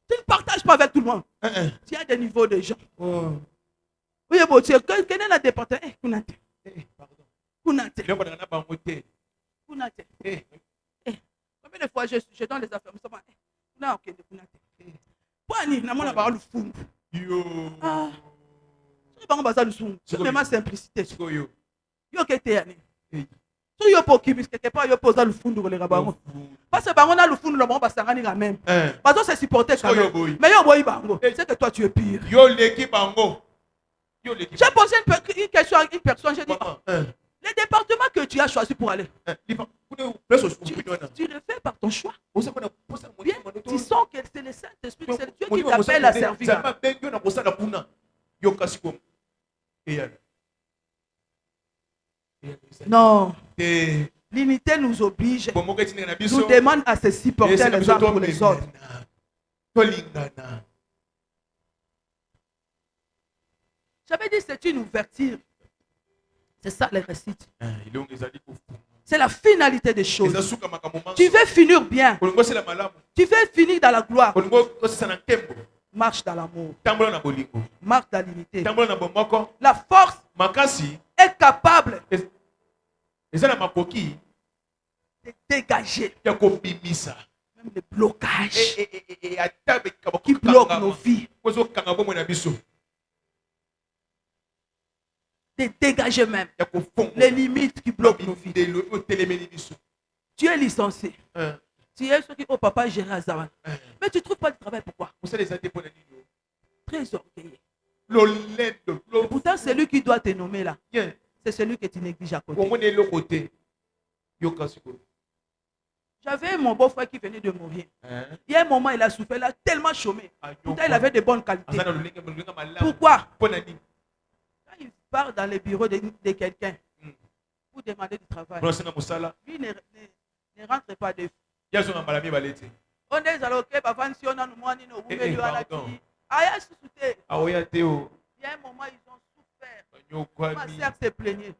tu ne partages pas avec tout le monde. Tu as des niveaux de gens. Oui, bon, tu es quel est le département? Kunate. Combien de fois je donne les affaires? Non, ok, Kunate. La parole fou. Ah. C'est vraiment simplicité. Yo qui était allé. Si yo pour qui quelque part yo pose le fond de le parce que on a le fond de le basangani la même. Parce que c'est supporté quand même. Mais yo boy bango, c'est que toi tu es pire. Yo l'équipe bango. J'ai posé une question à une personne, j'ai dit le département que tu as choisi pour aller. Tu le fais par ton choix. Bien, tu sens que c'est le Saint-Esprit, c'est Dieu qui t'appelle à servir. Non. L'unité nous oblige. Nous demande à se supporter les uns pour les autres. J'avais dit c'est une ouverture. C'est ça les récits. C'est la finalité des choses. Tu veux finir bien. Tu veux finir dans la gloire. Marche dans l'amour. Marche dans l'unité. La force est capable de dégager même les blocages qui bloquent nos vies. De dégager même les limites qui bloquent nos vies. Tu es licencié. Tu es ce qui au papa géré à Zaman. Mais tu ne trouves pas de travail, pourquoi? Très orgueilleux. Pourtant, c'est lui qui doit te nommer là. C'est celui que tu négliges à côté. J'avais mon beau-frère qui venait de mourir. Il y a un moment, il a souffert, il a tellement chômé. Pourtant, il avait de bonnes qualités. Pourquoi? Quand il part dans les bureaux de quelqu'un pour demander du travail, lui ne rentre pas de fou. On est allé au Québec, si on a nous moins, nous il y a un moment, ils ont souffert. Ma sœur s'est plaignée.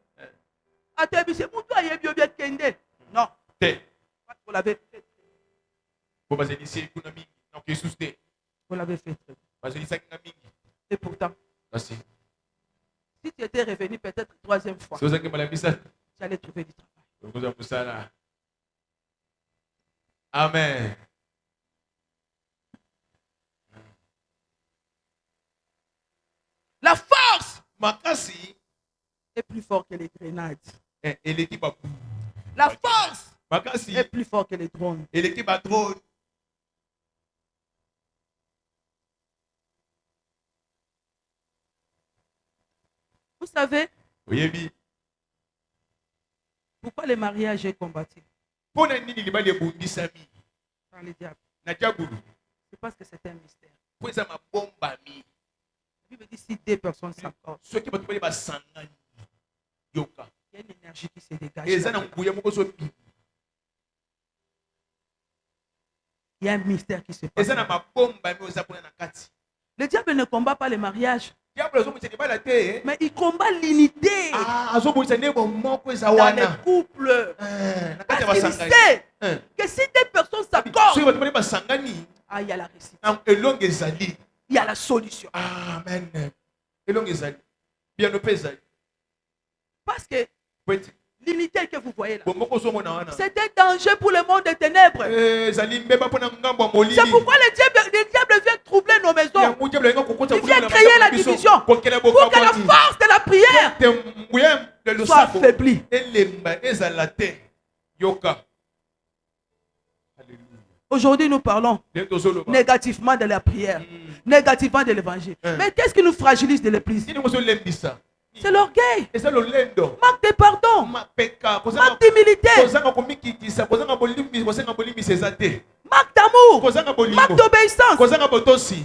c'est mon doigt, il est bien kende. Non, Te. vous l'avez fait. Bon, parce que ici, il y a mingi. Donc, il est Vous l'avez fait. parce que ici, il y a mingi. Et pourtant, Merci. si tu étais revenu peut-être troisième fois, C'est pour ça que je ça. tu allais trouver du travail. Donc, vous avez ça là. Amen. La force Makasi, est plus forte que les grenades. et l'équipe a La force Makasi, est plus forte que les drones. et l'équipe a trop. Vous savez Oui, pourquoi le mariage est combattu pour nini libali ebundisami par le diable? na diabulu C'est parce que c'est un mystère. po eza mabombami La Bible dit si deux personnes s'accordent, soki bato bali basangani yoka il y a une énergie qui se dégage. eza na nguya moko zobi Il y a un mystère qui se passe. eza na mabombami oza kuna na kati Le diable ne combat pas le mariage, diabolo azobundisa libala te mais il combat l'unité azobundisa nde bomoko eza dans wana les couples. na kati ya Parce qu'il basangani sait que si deux personnes soki s'accordent, bato bali basangani il y a la réussite, elongo ezali il y a la solution. amen elongo ezali biano mpe ezali Parce que po ete l'unité que vous voyez là, bomoko ozomona wana c'est un danger pour le monde des ténèbres. ezali mbeba mpo na ngambo ya molili C'est pourquoi le diable vient troubler nos maisons. yango diabolo alinga kokota Il vient créer la division pour que la force de la prière te nguya de soit losako affaiblie. elemba ezala te yoka Alléluia. Aujourd'hui, nous parlons Nde tozoloba négativement de la prière, négativement de l'évangile. Mais qu'est-ce qui nous fragilise de l'église? nini kozolembisa C'est l'orgueil, eza lolendo manque de pardon, mapeka manque d'humilité, kozanga komikitisa kozanga bolimbisa eza te manque d'amour, kozanga manque bolingo d'obéissance. kozanga botosi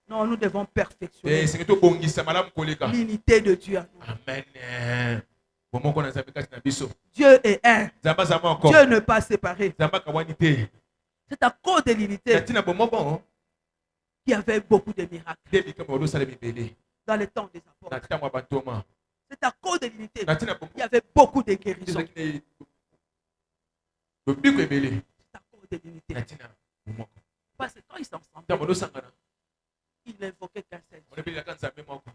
Non, nous devons perfectionner esenge tobongisa malamu koleka l'unité de Dieu. amen bomoko na nzambe kati na biso Dieu est un. nzambe aza moko Dieu ne pas séparé. nzambe akawani te C'est à cause de na l'unité ntina bomoko qu'il y avait beaucoup de miracles nde bikambo balosala mibele dans le temps des na apôtres. ntango ya bantoma C'est à cause de l'unité na ntina qu'il y avait beaucoup de guérisons. ezalaki na lobiko ebele C'est à cause de l'unité. na ntina bomoko Parce que quand ils s'ensemble, ntango balosangana ils n'invoquaient qu'un seul Dieu. olobelelaka nzambe moko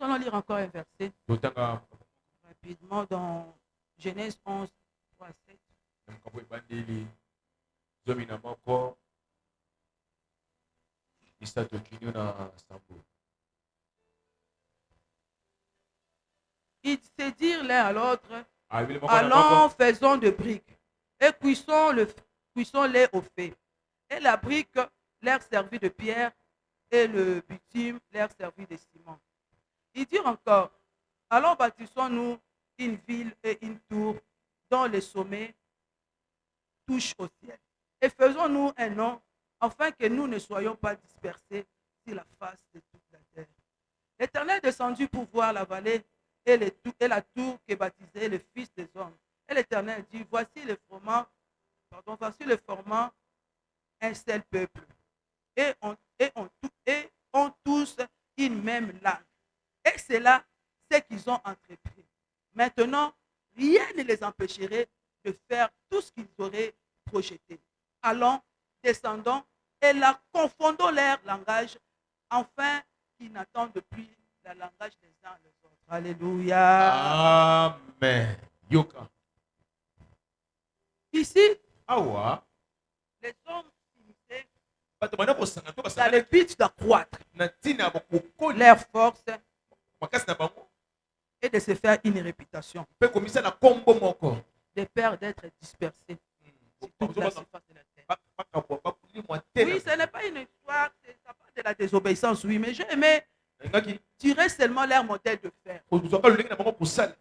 Nous allons lire encore un verset totanga rapidement dans Genèse 11, 3 à 7. na makambo ebandeli zomi na moko misato kinio na sambo Ils se dirent l'un à l'autre, abili moko na allons, moko faisons de briques et cuissons-les au feu. Et la brique leur servit de pierre et le bitume leur servit de ciment. Ils dirent encore, allons bâtissons-nous une ville et une tour dont le sommet touche au ciel. Et faisons-nous un nom, afin que nous ne soyons pas dispersés sur la face de toute la terre. L'Éternel descendit pour voir la vallée et la tour que baptisait le Fils des hommes. Et l'Éternel dit, voici le formant un seul peuple. Et on tous une même langue. Et c'est là ce qu'ils ont entrepris. Maintenant, rien ne les empêcherait de faire tout ce qu'ils auraient projeté. Allons, descendons et la confondons leur langage, afin qu'ils n'attendent plus le langage des uns les autres. Alléluia. amen yoka Ici, awa les hommes s'immisçaient bato banda kosanga to dans le basangana but d'accroître na ntina ya bokokoli leur force makasi na bango et de se faire une réputation, mpe komisa na nkombo moko de peur d'être dispersés sur toute la surface de la terre. bakabwa bakulimwa te Oui, ce n'est pas une histoire, ça parle de la désobéissance, oui, mais j'ai aimé nalingaki tirer seulement leur modèle de fer kozwaka lolenge na bango kosala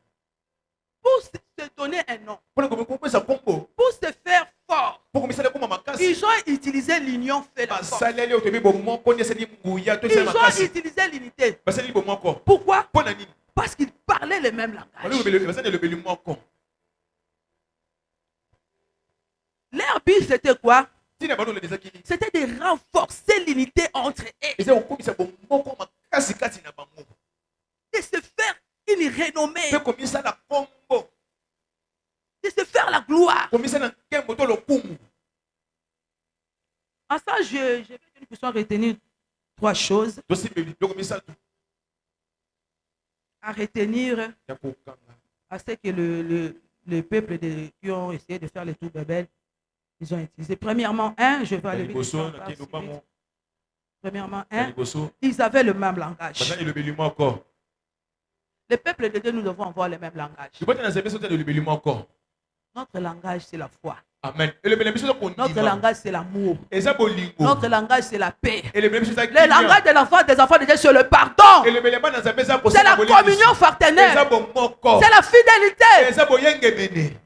pour se donner un nom, mpona kopesa nkombo pour se faire fort. mpo komisala ekoma makasi Ils ont utilisé l'union fait la force. basaleli oyo toyebi bomoko nde esali nguya to Ils esali ont makasi utilisé l'unité. basaleli bomoko Pourquoi? mpo na nini Parce qu'ils parlaient le même langage. basali elobeli moko Leur but, c'était quoi? ntina bano olobeli ezaki nini C'était de renforcer l'unité entre eux. eza kokomisa bomoko makasi kati na une renommée, Pe komisa la kombo. de se faire la gloire. Komisa na nkembo to lokumu. En ça, je vais que nous puissions retenir 3 choses. Tosi bebi to komisa tu. À retenir Ya kokanga. à ce que le peuple qui ont essayé de faire les tours Babel, ils ont utilisé. Premièrement, je vais aller vite. Liboso na kendo Vite. pamo. Premièrement, Liboso. ils avaient le même langage. Bazali le belimo encore. Le peuple de Dieu, nous devons avoir le même langage. Tu peux te nazabe sote le belimo encore. Notre langage, c'est la foi. Amen. Et le belimo sote ko Notre ndiva. langage, c'est l'amour. Eza bolingo. Notre langage, c'est la paix. Et le belimo sote Le langage des enfants de Dieu, c'est le pardon. Et le belimo nazabe eza ko C'est la communion Eza fraternelle. bon moko. C'est la fidélité. Eza boyenge bene.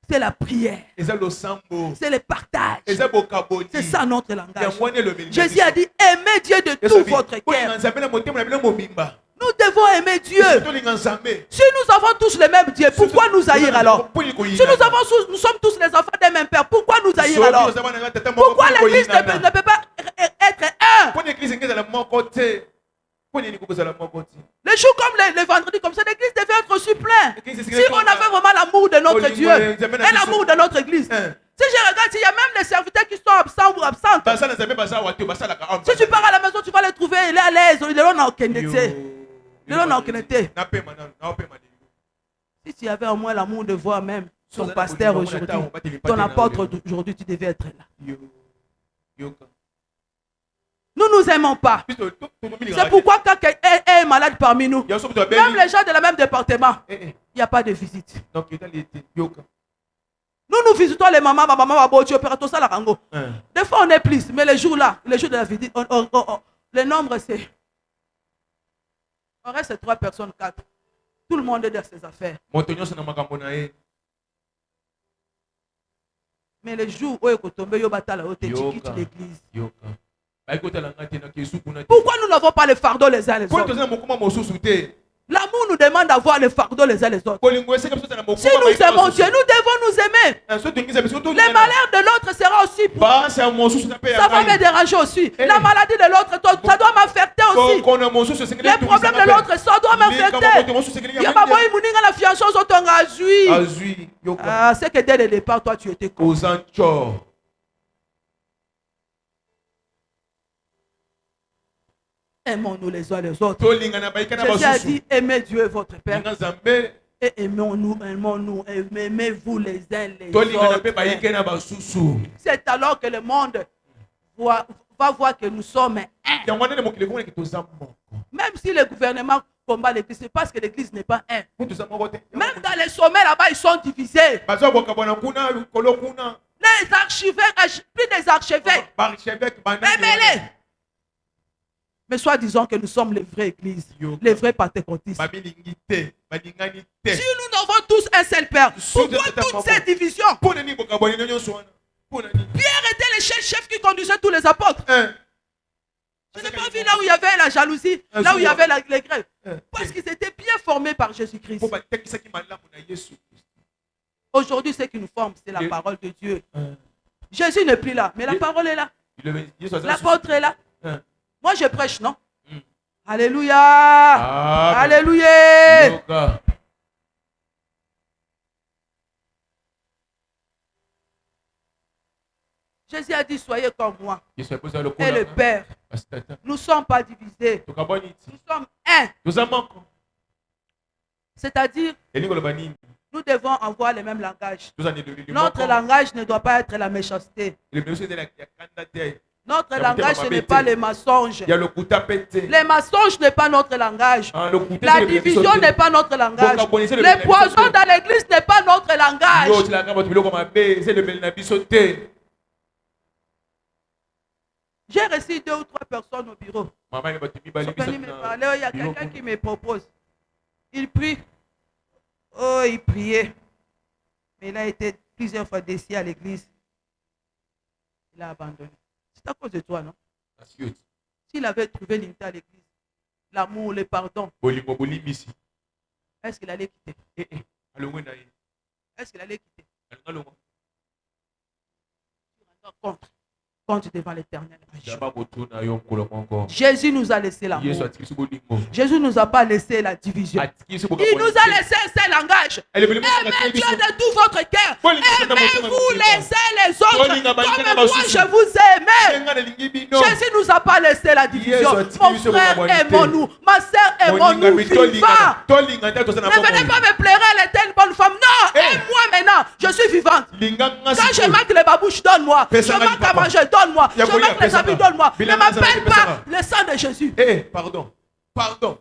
C'est la prière. Eza lo sambo. C'est le partage. Eza bokaboni. C'est ça notre Ya langage. ngwane le belimo. Jésus a dit, aimez Dieu de tout votre cœur. Nzambe na motema na bino mobimba. Nous devons aimer Dieu. To linga Nzambe. Si nous avons tous le même Dieu, pourquoi nous haïr alors? Si nous sommes tous les enfants d'un même père, pourquoi nous haïr alors? Pourquoi l'église ne peut pas être un? Les jours comme les vendredis comme ça, l'église devait être aussi plein. Si on avait vraiment l'amour de notre Dieu et l'amour de notre église. Si je regarde, il y a même les serviteurs qui sont absents ou absentes. Si tu pars à la maison, tu vas les trouver, il est à l'aise, il est là en Kennedy. Si tu avais au moins l'amour de voir même ton pasteur aujourd'hui, ton apôtre aujourd'hui, tu devais être là. Nous ne nous aimons pas. C'est pourquoi quand quelqu'un est malade parmi nous, même les gens de la même département, il n'y a pas de visite. Nous visitons les mamans, ça la rango. Des fois on est plus, mais les jours de la visite, le nombre c'est. On reste 3 personnes, 4. Tout le monde est dans ses affaires. Mais les jours où il est tombé, tu quittes l'église. Pourquoi nous n'avons pas le fardeau les uns les autres? L'amour nous demande d'avoir le fardeau les uns les autres. Si nous aimons Dieu, nous devons nous aimer. Les malheurs de l'autre sera aussi. Ça va me déranger aussi. La maladie de l'autre, ça doit m'affecter aussi. Les problèmes de l'autre, ça doit m'affecter. La fiançaise c'est que dès le départ, toi, tu étais con. Aimons-nous les uns les autres. Jésus a dit, aimez Dieu votre Père. Et aimons-nous, aimez-vous les uns les autres. C'est alors que le monde va voir que nous sommes un. Même si le gouvernement combat l'église, c'est parce que l'église n'est pas un. Même dans les sommets là-bas, ils sont divisés. Les archevêques, plus des archevêques. Aimez-les. Mais soit disons que nous sommes les vraies églises, les vrais pentecôtistes. Si nous n'avons tous un seul Père, pourquoi toutes ces divisions? Pierre était le chef qui conduisait tous les apôtres. Je n'ai pas vu là où il y avait la jalousie, là où il y avait les grèves. Parce qu'ils étaient bien formés par Jésus-Christ. Aujourd'hui, ce qui nous forme, c'est la parole de Dieu. Jésus n'est plus là, mais la parole est là. L'apôtre est là. Moi, je prêche, non? Alléluia. Alléluia. Jésus a dit, soyez comme moi. Et le Père. Nous ne sommes pas divisés. Nous sommes un. C'est-à-dire, nous devons avoir le même langage. Notre langage ne doit pas être la méchanceté. Notre langage, ce n'est pas les mensonges. Les mensonges n'est pas notre langage. La division n'est pas notre langage. Les poisons dans l'église n'est pas notre langage. J'ai reçu 2 ou 3 personnes au bureau. Il y a quelqu'un qui me propose. Il prie. Oh, il priait. Mais il a été plusieurs fois déçu à l'église. Il a abandonné. C'est à cause de toi, non? S'il avait trouvé l'unité à l'église, l'amour, le pardon, est-ce qu'il allait quitter? Est-ce qu'il allait quitter? Contre. compte devant l'Éternel. Jama botuna yo mokolo moko. Jésus nous a laissé l'amour. Yesu atikisi bolingo. Jésus ne nous a pas laissé la division. Atikisi Il nous a laissé un seul langage. Aimez Dieu de tout votre cœur. Aimez-vous les uns les autres. Comme moi je vous ai aimé. Jésus ne nous a pas laissé la division. Mon frère, aimons-nous. Ma soeur, aimons-nous vivants. Ne venez pas me pleurer, elle était une bonne femme. Non, aime-moi maintenant. Je suis vivante. Quand je manque les babouches, donne-moi. Je manque à manger, donne-moi. Je manque les habits, donne-moi. Ne m'appelle pas le sang de Jésus. Pardon. Pardon.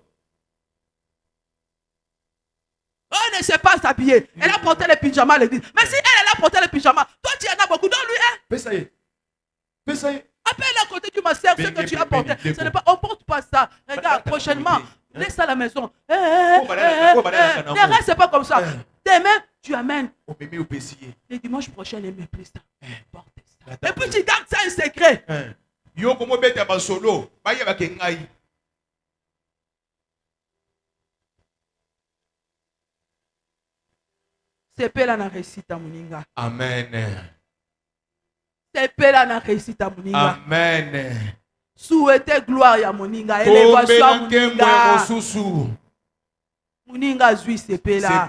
On ne sait pas s'habiller. Elle a porté les pyjamas à l'église. Mais si elle a porté les pyjamas, toi tu en as beaucoup. Donne-lui un. Pesaye. Appelle à côté du master ce que tu as porté. Ce n'est pas, on ne porte pas ça. Regarde, prochainement, laisse ça à la maison. Ne reste pas comme ça. Demain, tu amènes. Le dimanche prochain, ne mets plus ça. Porte ça. Et puis tu gardes ça un secret. Yo komo beta ba solo, ba yeba ke ngai. C'est pela na réussite à Moninga. Amen. C'est pela na réussite à Moninga. Amen. Souhaitez gloire à Moninga. Élévation à Moninga. Moninga zui c'est pela.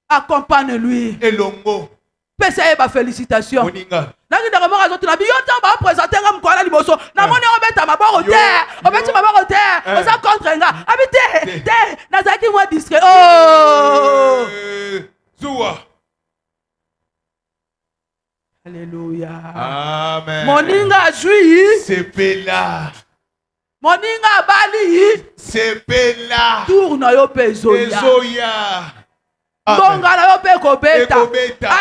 Accompagne-lui. Elongo. Pesa eba félicitations. Moninga. Nangi ndaka moko azoto na biyo tamba présenter nga mkwala liboso. Na moni obeta maboko te. Obeti maboko te. Oza contre nga. Habite. Te. Nazaki moi discret. Oh. Zoua. Alléluia. Amen. Moninga jui. Sepela. Moninga bali. Sepela. Tourne yo pezoya. Ezoya. À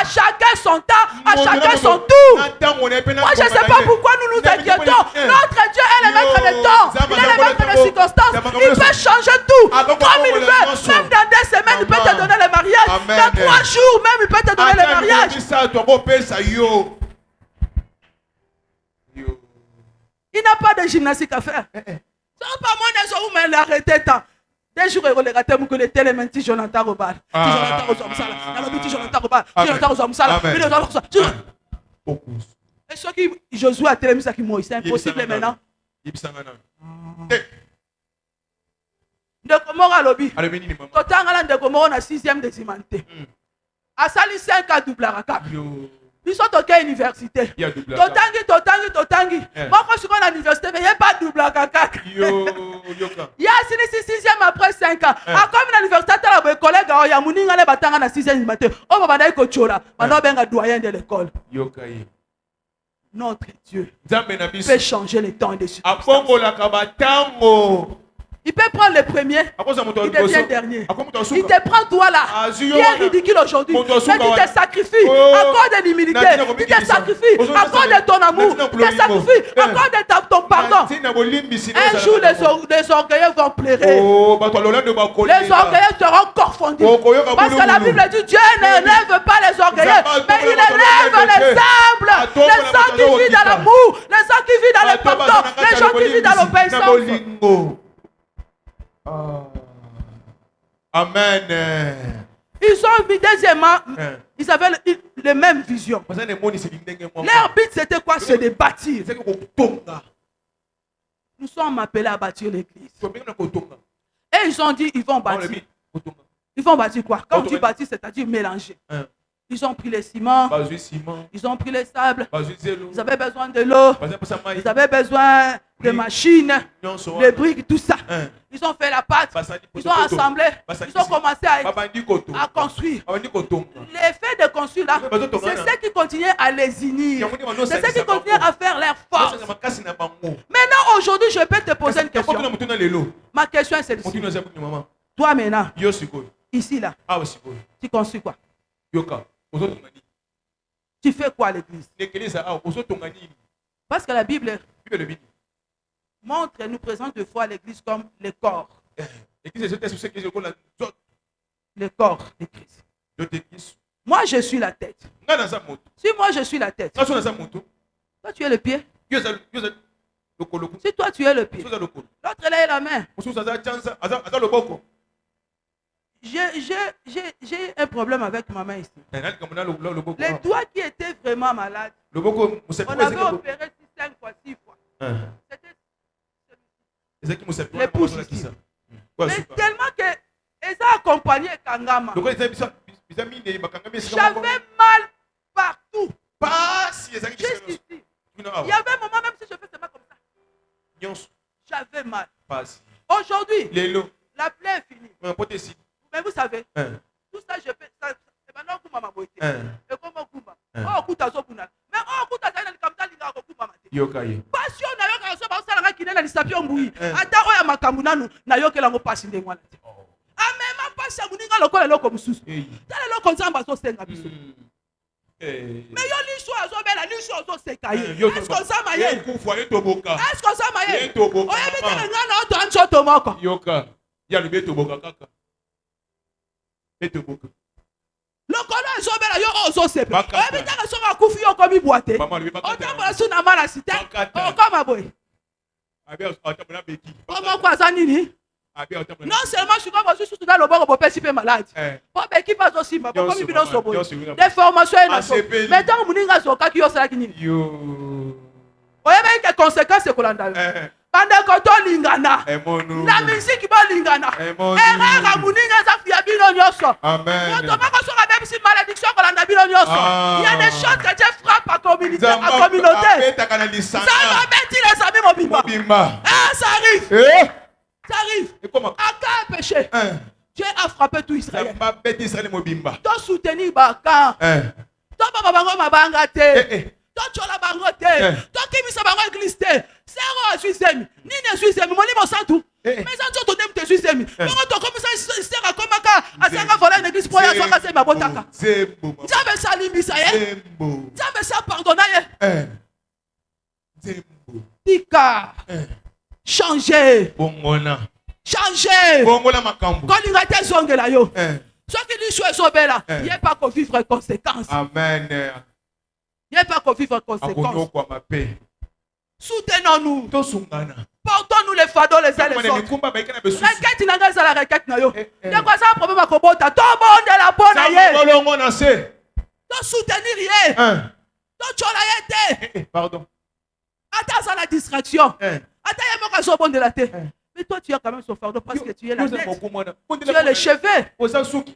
chacun son temps, à chacun son tour. Moi je ne sais pas pourquoi nous nous inquiétons. Notre Dieu est le maître des temps. Il est le maître des circonstances. Il peut changer tout comme il veut. Même dans 2 semaines, il peut te donner le mariage. Dans 3 jours, même il peut te donner le mariage. Il n'a pas de gymnastique à faire. Ce n'est pas moi qui ai arrêté tant. Des jours, il y a des télémens qui Jonathan Robal. Et ceux qui Josué a télé qui Moïse, c'est impossible maintenant. De Komora lobby. Totangala de Komora na 6e décimanté. A sali 5 à double rakap. Ils sont à l'université. Totangi. Moi, quand je suis à l'université, il n'y a pas de double cacac. Il y a 6e après 5 ans. Comme l'université, il y a des collègues, il y a des gens qui sont 6e matin. On va dire doyen de l'école. Notre Dieu peut changer les temps et les circonstances. Il peut prendre le premier, il devient dernier. Il te prend toi là, qui est ridicule aujourd'hui. Mais tu te sacrifies à cause de l'humilité. Tu te sacrifies à cause de ton amour. Tu te sacrifies à cause de ton pardon. Un jour, les orgueilleux vont pleurer. Les orgueilleurs seront confondus. Parce que la Bible dit Dieu n'élève pas les orgueilleux, mais il élève les humbles. Les gens qui vivent dans l'amour, les gens qui vivent dans le pardon, les gens qui vivent dans l'obéissance. Amen. Ils ont mis deuxièmement, ils avaient les mêmes visions. Leur but c'était quoi? C'est de bâtir. Nous sommes appelés à bâtir l'église. Et ils ont dit ils vont bâtir. Ils vont bâtir quoi? Quand on dit bâtir, c'est-à-dire mélanger. Ils ont pris les ciments, ils ont pris les sables, ils avaient besoin de l'eau, ils avaient besoin de machines, de briques, tout ça. Ils ont fait la pâte, ils ont assemblé, ils ont commencé à construire. L'effet de construire là, c'est ceux qui continuaient à les unir, c'est ceux qui continuaient à faire leur force. Maintenant, aujourd'hui, je peux te poser une question. Ma question est celle-ci. Toi maintenant, ici là, tu construis quoi? Tu fais quoi à l'église? Parce que la Bible montre et nous présente deux fois l'église comme le corps. Le corps d'église. Moi je suis la tête. Si moi je suis la tête, toi tu es le pied. Si toi tu es le pied, l'autre là est la main. J'ai un problème avec ma main ici. Le Les doigts qui étaient vraiment malades, on avait opéré 5 fois, 6 fois. C'était les pouces ici. Mais tellement que ils ont accompagné Kangama. J'avais mal partout. Juste ici. Il y avait un moment, même si je fais seulement comme ça, j'avais mal. Aujourd'hui, la plaie est finie. Mais vous savez, tout ça, je fais ça. C'est maintenant que maman boite. Et comment Kumba? Oh, Kuta Zokuna. Mais oh, Kuta Zana, le Kamta Linga, Kumba Mate. Passion, na yo ka so ba sala ki na lisapio mbui. Ata oya makamuna nu na yo ke lango pasi nde ngwana. Amema pasi muninga lokola loko mususu. Tala loko nzamba so senga biso. Mais yo liso azobela liso zo sekaye. Est-ce que ça maye? Est-ce que ça maye? Oya bita ngana oto ancho to moko. Yoka. Ya le beto boka kaka. Beto boka. Lokolo ezobela yo ozo sepe. Oya bita ka so ka kufi yo komi boite. Otambola suna mala site. O kama boy. Comment quoi ça nini? Non seulement je suis comme je suis dans le bon pour participer malade. Pour équipe pas aussi ma comme bino sobo. Des formations et nations. Maintenant muninga soka ki yo sala kinini. Yo. Oya ba que conséquences c'est kolanda. Pendant que to lingana. La musique ba lingana. Erreur muninga za fia bino nyoso. Amen. Quand on va so ka même si malédiction kolanda bino nyoso. Il y a des choses que Dieu frappe à communauté. Ça va bâtir les amis mobimba. Ah ça arrive. Ça arrive. Aka a péché. Dieu a frappé tout Israël. Toi soutenir Baka. Toi papa bango mabanga te. Toi chola bango te. Toi qui misa bango église te. Zéro suizemi. Ni ne suizemi. Moni mo santu. Mais ça tu te te suizemi. Bango to comme ça sera comme aka asanga voler une église pour ya soka se mabotaka. J'avais salim Israël. J'avais ça pardonner. Tika. Changer. Changer. Quand il a été zongé là, yo. Ceux qui disent que c'est là, il n'y a pas qu'on vivre conséquences. Amen. Il n'y a pas qu'on vivre conséquences. Soutenons-nous. Portons-nous les fardeaux les uns les autres. Requête n'a pas la requête. Il y a quoi ça un problème à Kobota? Tout le monde est la bonne. Tu soutenir rien. Tu cholayete. Pardon. Attends à la distraction. Attends, de la tête. Mais toi, tu as quand même son fardeau parce que tu es la tête. Tu as les cheveux.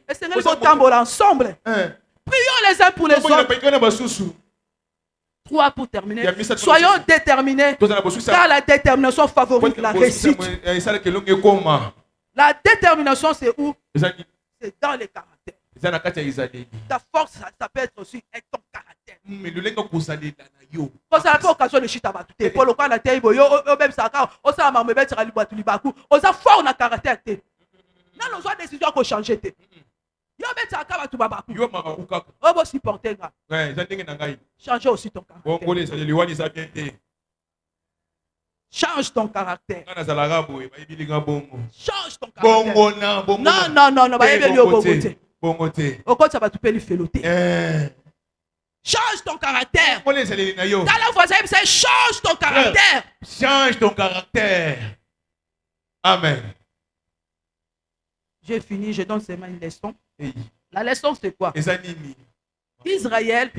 Et c'est nous tambour ensemble. Prions les uns pour les autres. 3 pour terminer. Soyons déterminés. Car la détermination favorise la réussite. La détermination, c'est où? C'est dans les caractères. Ta force, ça peut être aussi avec ton caractère. Quand ça n'a pas occasion de chita batute. Pour le cas, la terre, même ça, on s'en va me mettre à l'ibatu libaku. On s'en fort dans caractère. Dans nos décisions qu'on change. Yo mettre à kaba tu babaku. Yo makakuka. On va supporter là. Ouais, ça dingue nangai. Change aussi ton caractère. Congolais, ça liwani ça bien. Change ton caractère. Change ton caractère. Non, ba yebeli obogote. Bongote. Okote ça va tout peli feloté. Change ton caractère. Dans la voisin, c'est change ton caractère. Change ton caractère. Amen. J'ai fini, je donne seulement une leçon. La leçon, c'est quoi? Israël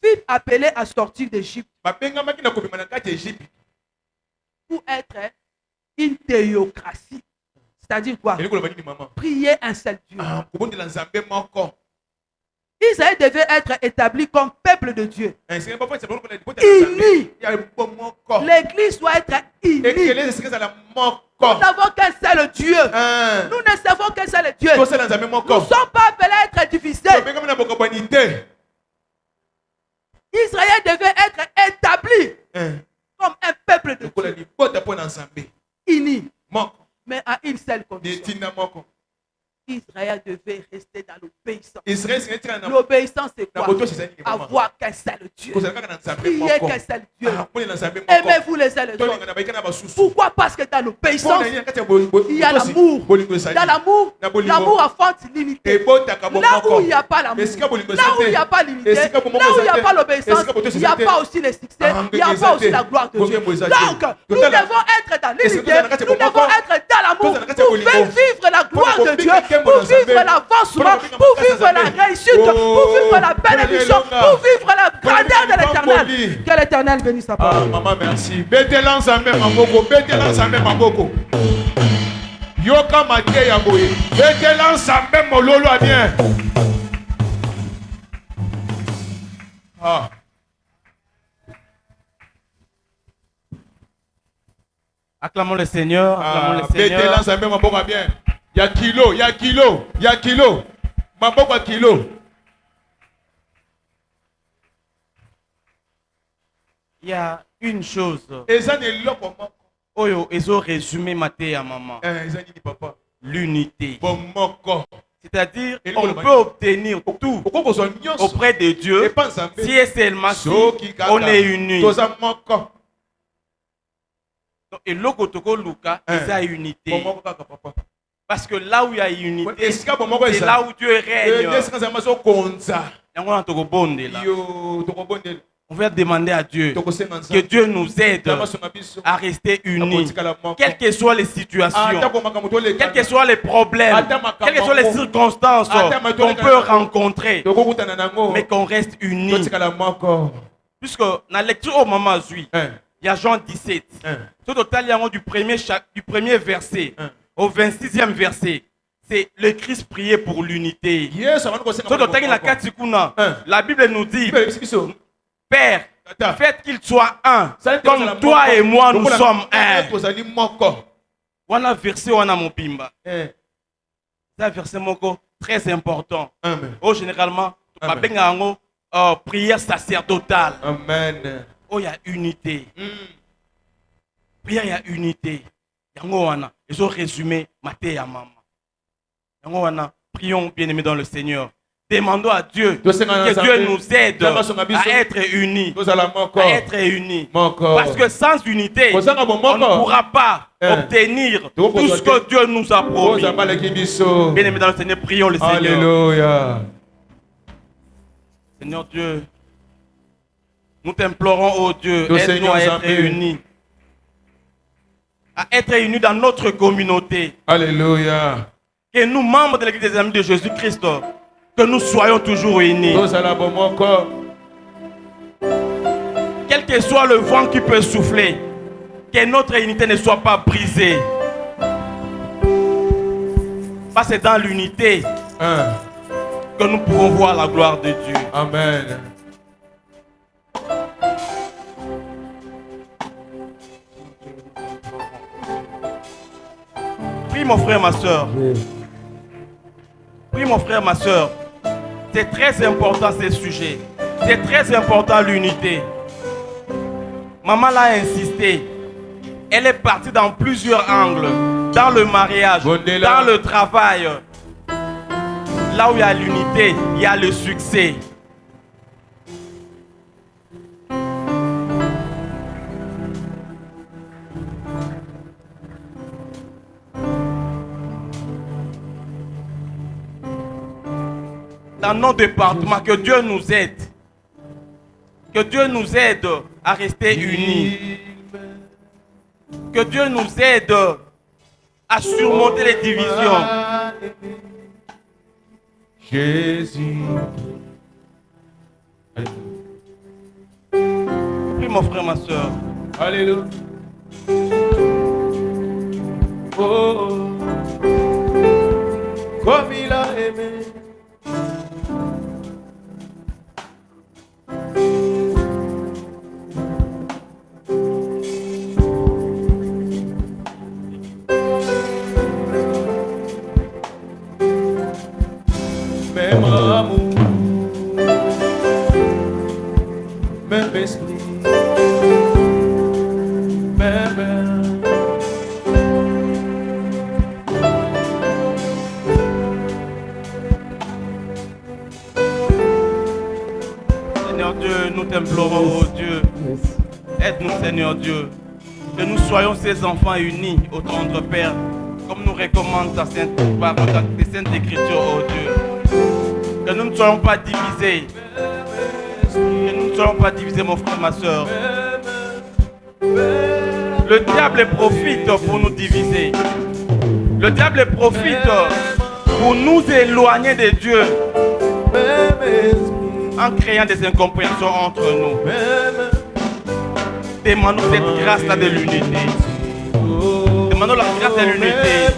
fut appelé à sortir d'Égypte pour être une théocratie. C'est-à-dire quoi? Prier un seul Dieu. Israël devait être établi comme peuple de Dieu. Uni. L'église doit être unie. Nous n'avons qu'un seul Dieu. Nous ne savons qu'un seul Dieu. Nous ne sommes pas appelés à être divisés. Israël devait être établi comme un peuple de Dieu. Uni. Mais à une seule condition. Israël devait rester dans l'obéissance. L'obéissance, c'est quoi? Avoir qu'un seul Dieu. Prier qu'un seul Dieu. Aimez-vous les uns les autres. Pourquoi? Parce que dans l'obéissance, il y a l'amour. Dans l'amour, l'amour affronte l'unité. Là où il n'y a pas l'amour, là où il n'y a pas l'unité, là où il n'y a pas l'obéissance, il n'y a pas aussi le succès, il n'y a pas aussi la gloire de Dieu. Donc, nous devons être dans l'unité, nous devons être dans l'amour pour faire vivre la gloire de Dieu. pour vivre l'avancement, pour vivre la réussite, pour vivre la bénédiction, pour vivre la grandeur de l'Éternel. Que l'Éternel bénisse sa parole. Maman, merci. Bételan Zambé Maboko, Bételan Zambé Maboko. Yoka Maté Yaboye, Bételan Zambé Mololo a bien. Ah. Acclamons le Seigneur, acclamons le Seigneur. Bételan Zambé Maboko a bien. Il y a kilo, il y a kilo, il y a kilo. Maboko a kilo. Il y a une chose. Oyo, ils ont résumé maté à maman. L'unité. C'est-à-dire, on peut obtenir tout auprès de Dieu si et seulement si on est unis. Et l'Okotoko Luka, c'est la unité. Parce que là où il y a unité, c'est là où Dieu règne. On va demander à Dieu que Dieu nous aide à rester unis, quelles que soient les situations, quels que soient les problèmes, quelles que soient les circonstances qu'on peut rencontrer, mais qu'on reste unis. Puisque dans la lecture au moment où il y a Jean 17, au total, il y a du premier verset au 26e verset. C'est le Christ priait pour l'unité. La Bible nous dit, Père, faites qu'il soit un, comme toi et moi nous sommes un. On a versé, on a mon pimba. C'est un verset très important. Oh, généralement, prière sacerdotale. Amen. Oh, il y a unité. Prière, il y a unité. Ils ont résumé Maté et maman. Prions, bien-aimés dans le Seigneur. Demandons à Dieu que Dieu nous aide à être unis. À être unis. Parce que sans unité, on ne pourra pas obtenir tout ce que Dieu nous a promis. Bien-aimés dans le Seigneur, prions le Seigneur. Alléluia. Seigneur Dieu, nous t'implorons, oh Dieu, aide-nous à être unis. À être unis dans notre communauté. Alléluia. Que nous, membres de l'Église des Amis de Jésus-Christ, que nous soyons toujours unis. Quel que soit le vent qui peut souffler, que notre unité ne soit pas brisée. Parce que c'est dans l'unité que nous pouvons voir la gloire de Dieu. Amen. Prie mon frère, ma soeur. Prie mon frère, ma soeur. C'est très important ce sujet. C'est très important l'unité. Maman l'a insisté. Elle est partie dans plusieurs angles. Dans le mariage, dans le travail. Là où il y a l'unité, il y a le succès. Dans nos départements, que Dieu nous aide. Que Dieu nous aide à rester unis. Que Dieu nous aide à surmonter les divisions. Jésus. Prie mon frère, ma soeur. Alléluia. Oh, comme il a aimé. Même amour, même esprit, même Seigneur Dieu, nous t'implorons, oh Dieu. Aide-nous, Seigneur Dieu. Que nous soyons ces enfants unis au tendre Père, comme nous recommande ta sainte parole, tes saintes écritures, oh Dieu. Que nous ne soyons pas divisés. Que nous ne soyons pas divisés, mon frère, ma soeur. Le diable profite pour nous diviser. Le diable profite pour nous éloigner de Dieu, en créant des incompréhensions entre nous. Demandons cette grâce-là de l'unité. Demandons la grâce de l'unité.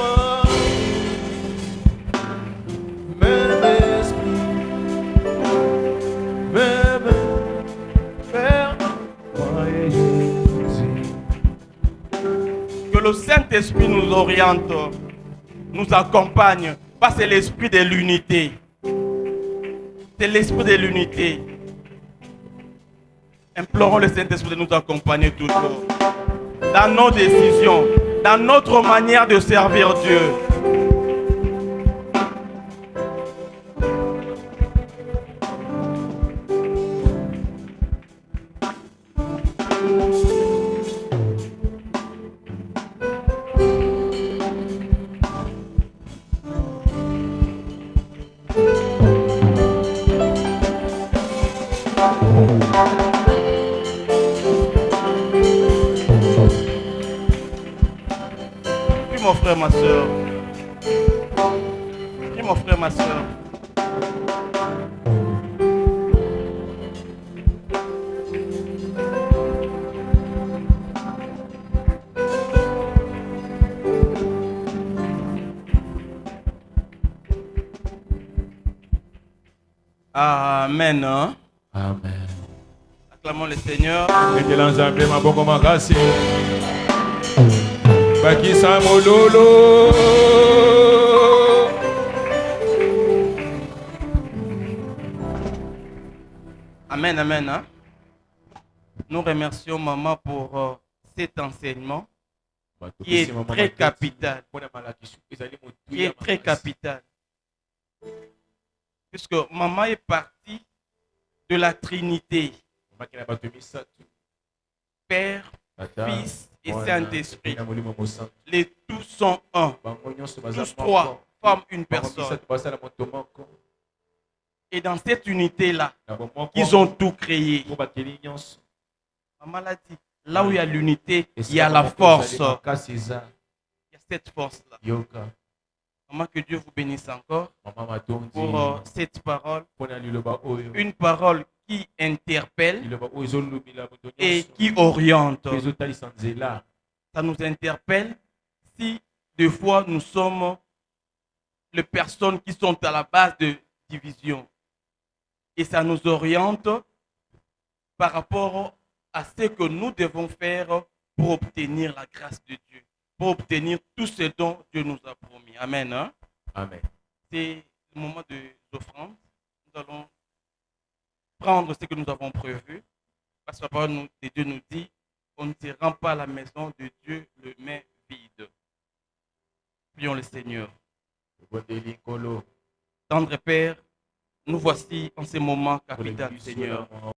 Que le Saint-Esprit nous oriente, nous accompagne. Parce que c'est l'esprit de l'unité. C'est l'esprit de l'unité. Implorons le Saint-Esprit de nous accompagner toujours. Dans nos décisions, dans notre manière de servir Dieu. Prie mon frère, ma soeur. Prie mon frère, ma soeur. Amen. Hein? Amen. Acclamons le Seigneur. Bakisa mololo. Amen, amen. Hein? Nous remercions maman pour cet enseignement qui est très capital. Qui est très capital. Puisque maman est partie de la Trinité. Père, Fils et Saint-Esprit. Les tous sont un. Tous trois forment une personne. Et dans cette unité-là, ils ont tout créé. Maman l'a dit, là où il y a l'unité, il y a la force. Il y a cette force-là. Maman, que Dieu vous bénisse encore pour cette parole. Une parole qui interpelle et qui oriente. Ça nous interpelle si des fois nous sommes les personnes qui sont à la base de division. Et ça nous oriente par rapport à ce que nous devons faire pour obtenir la grâce de Dieu, pour obtenir tout ce dont Dieu nous a promis. Amen. Hein? Amen. C'est le moment des offrandes. Nous allons prendre ce que nous avons prévu. Parce que la parole de Dieu nous dit, on ne se rend pas à la maison de Dieu le main vide. Prions le Seigneur. Tendre Père, nous voici en ce moment capital, Seigneur.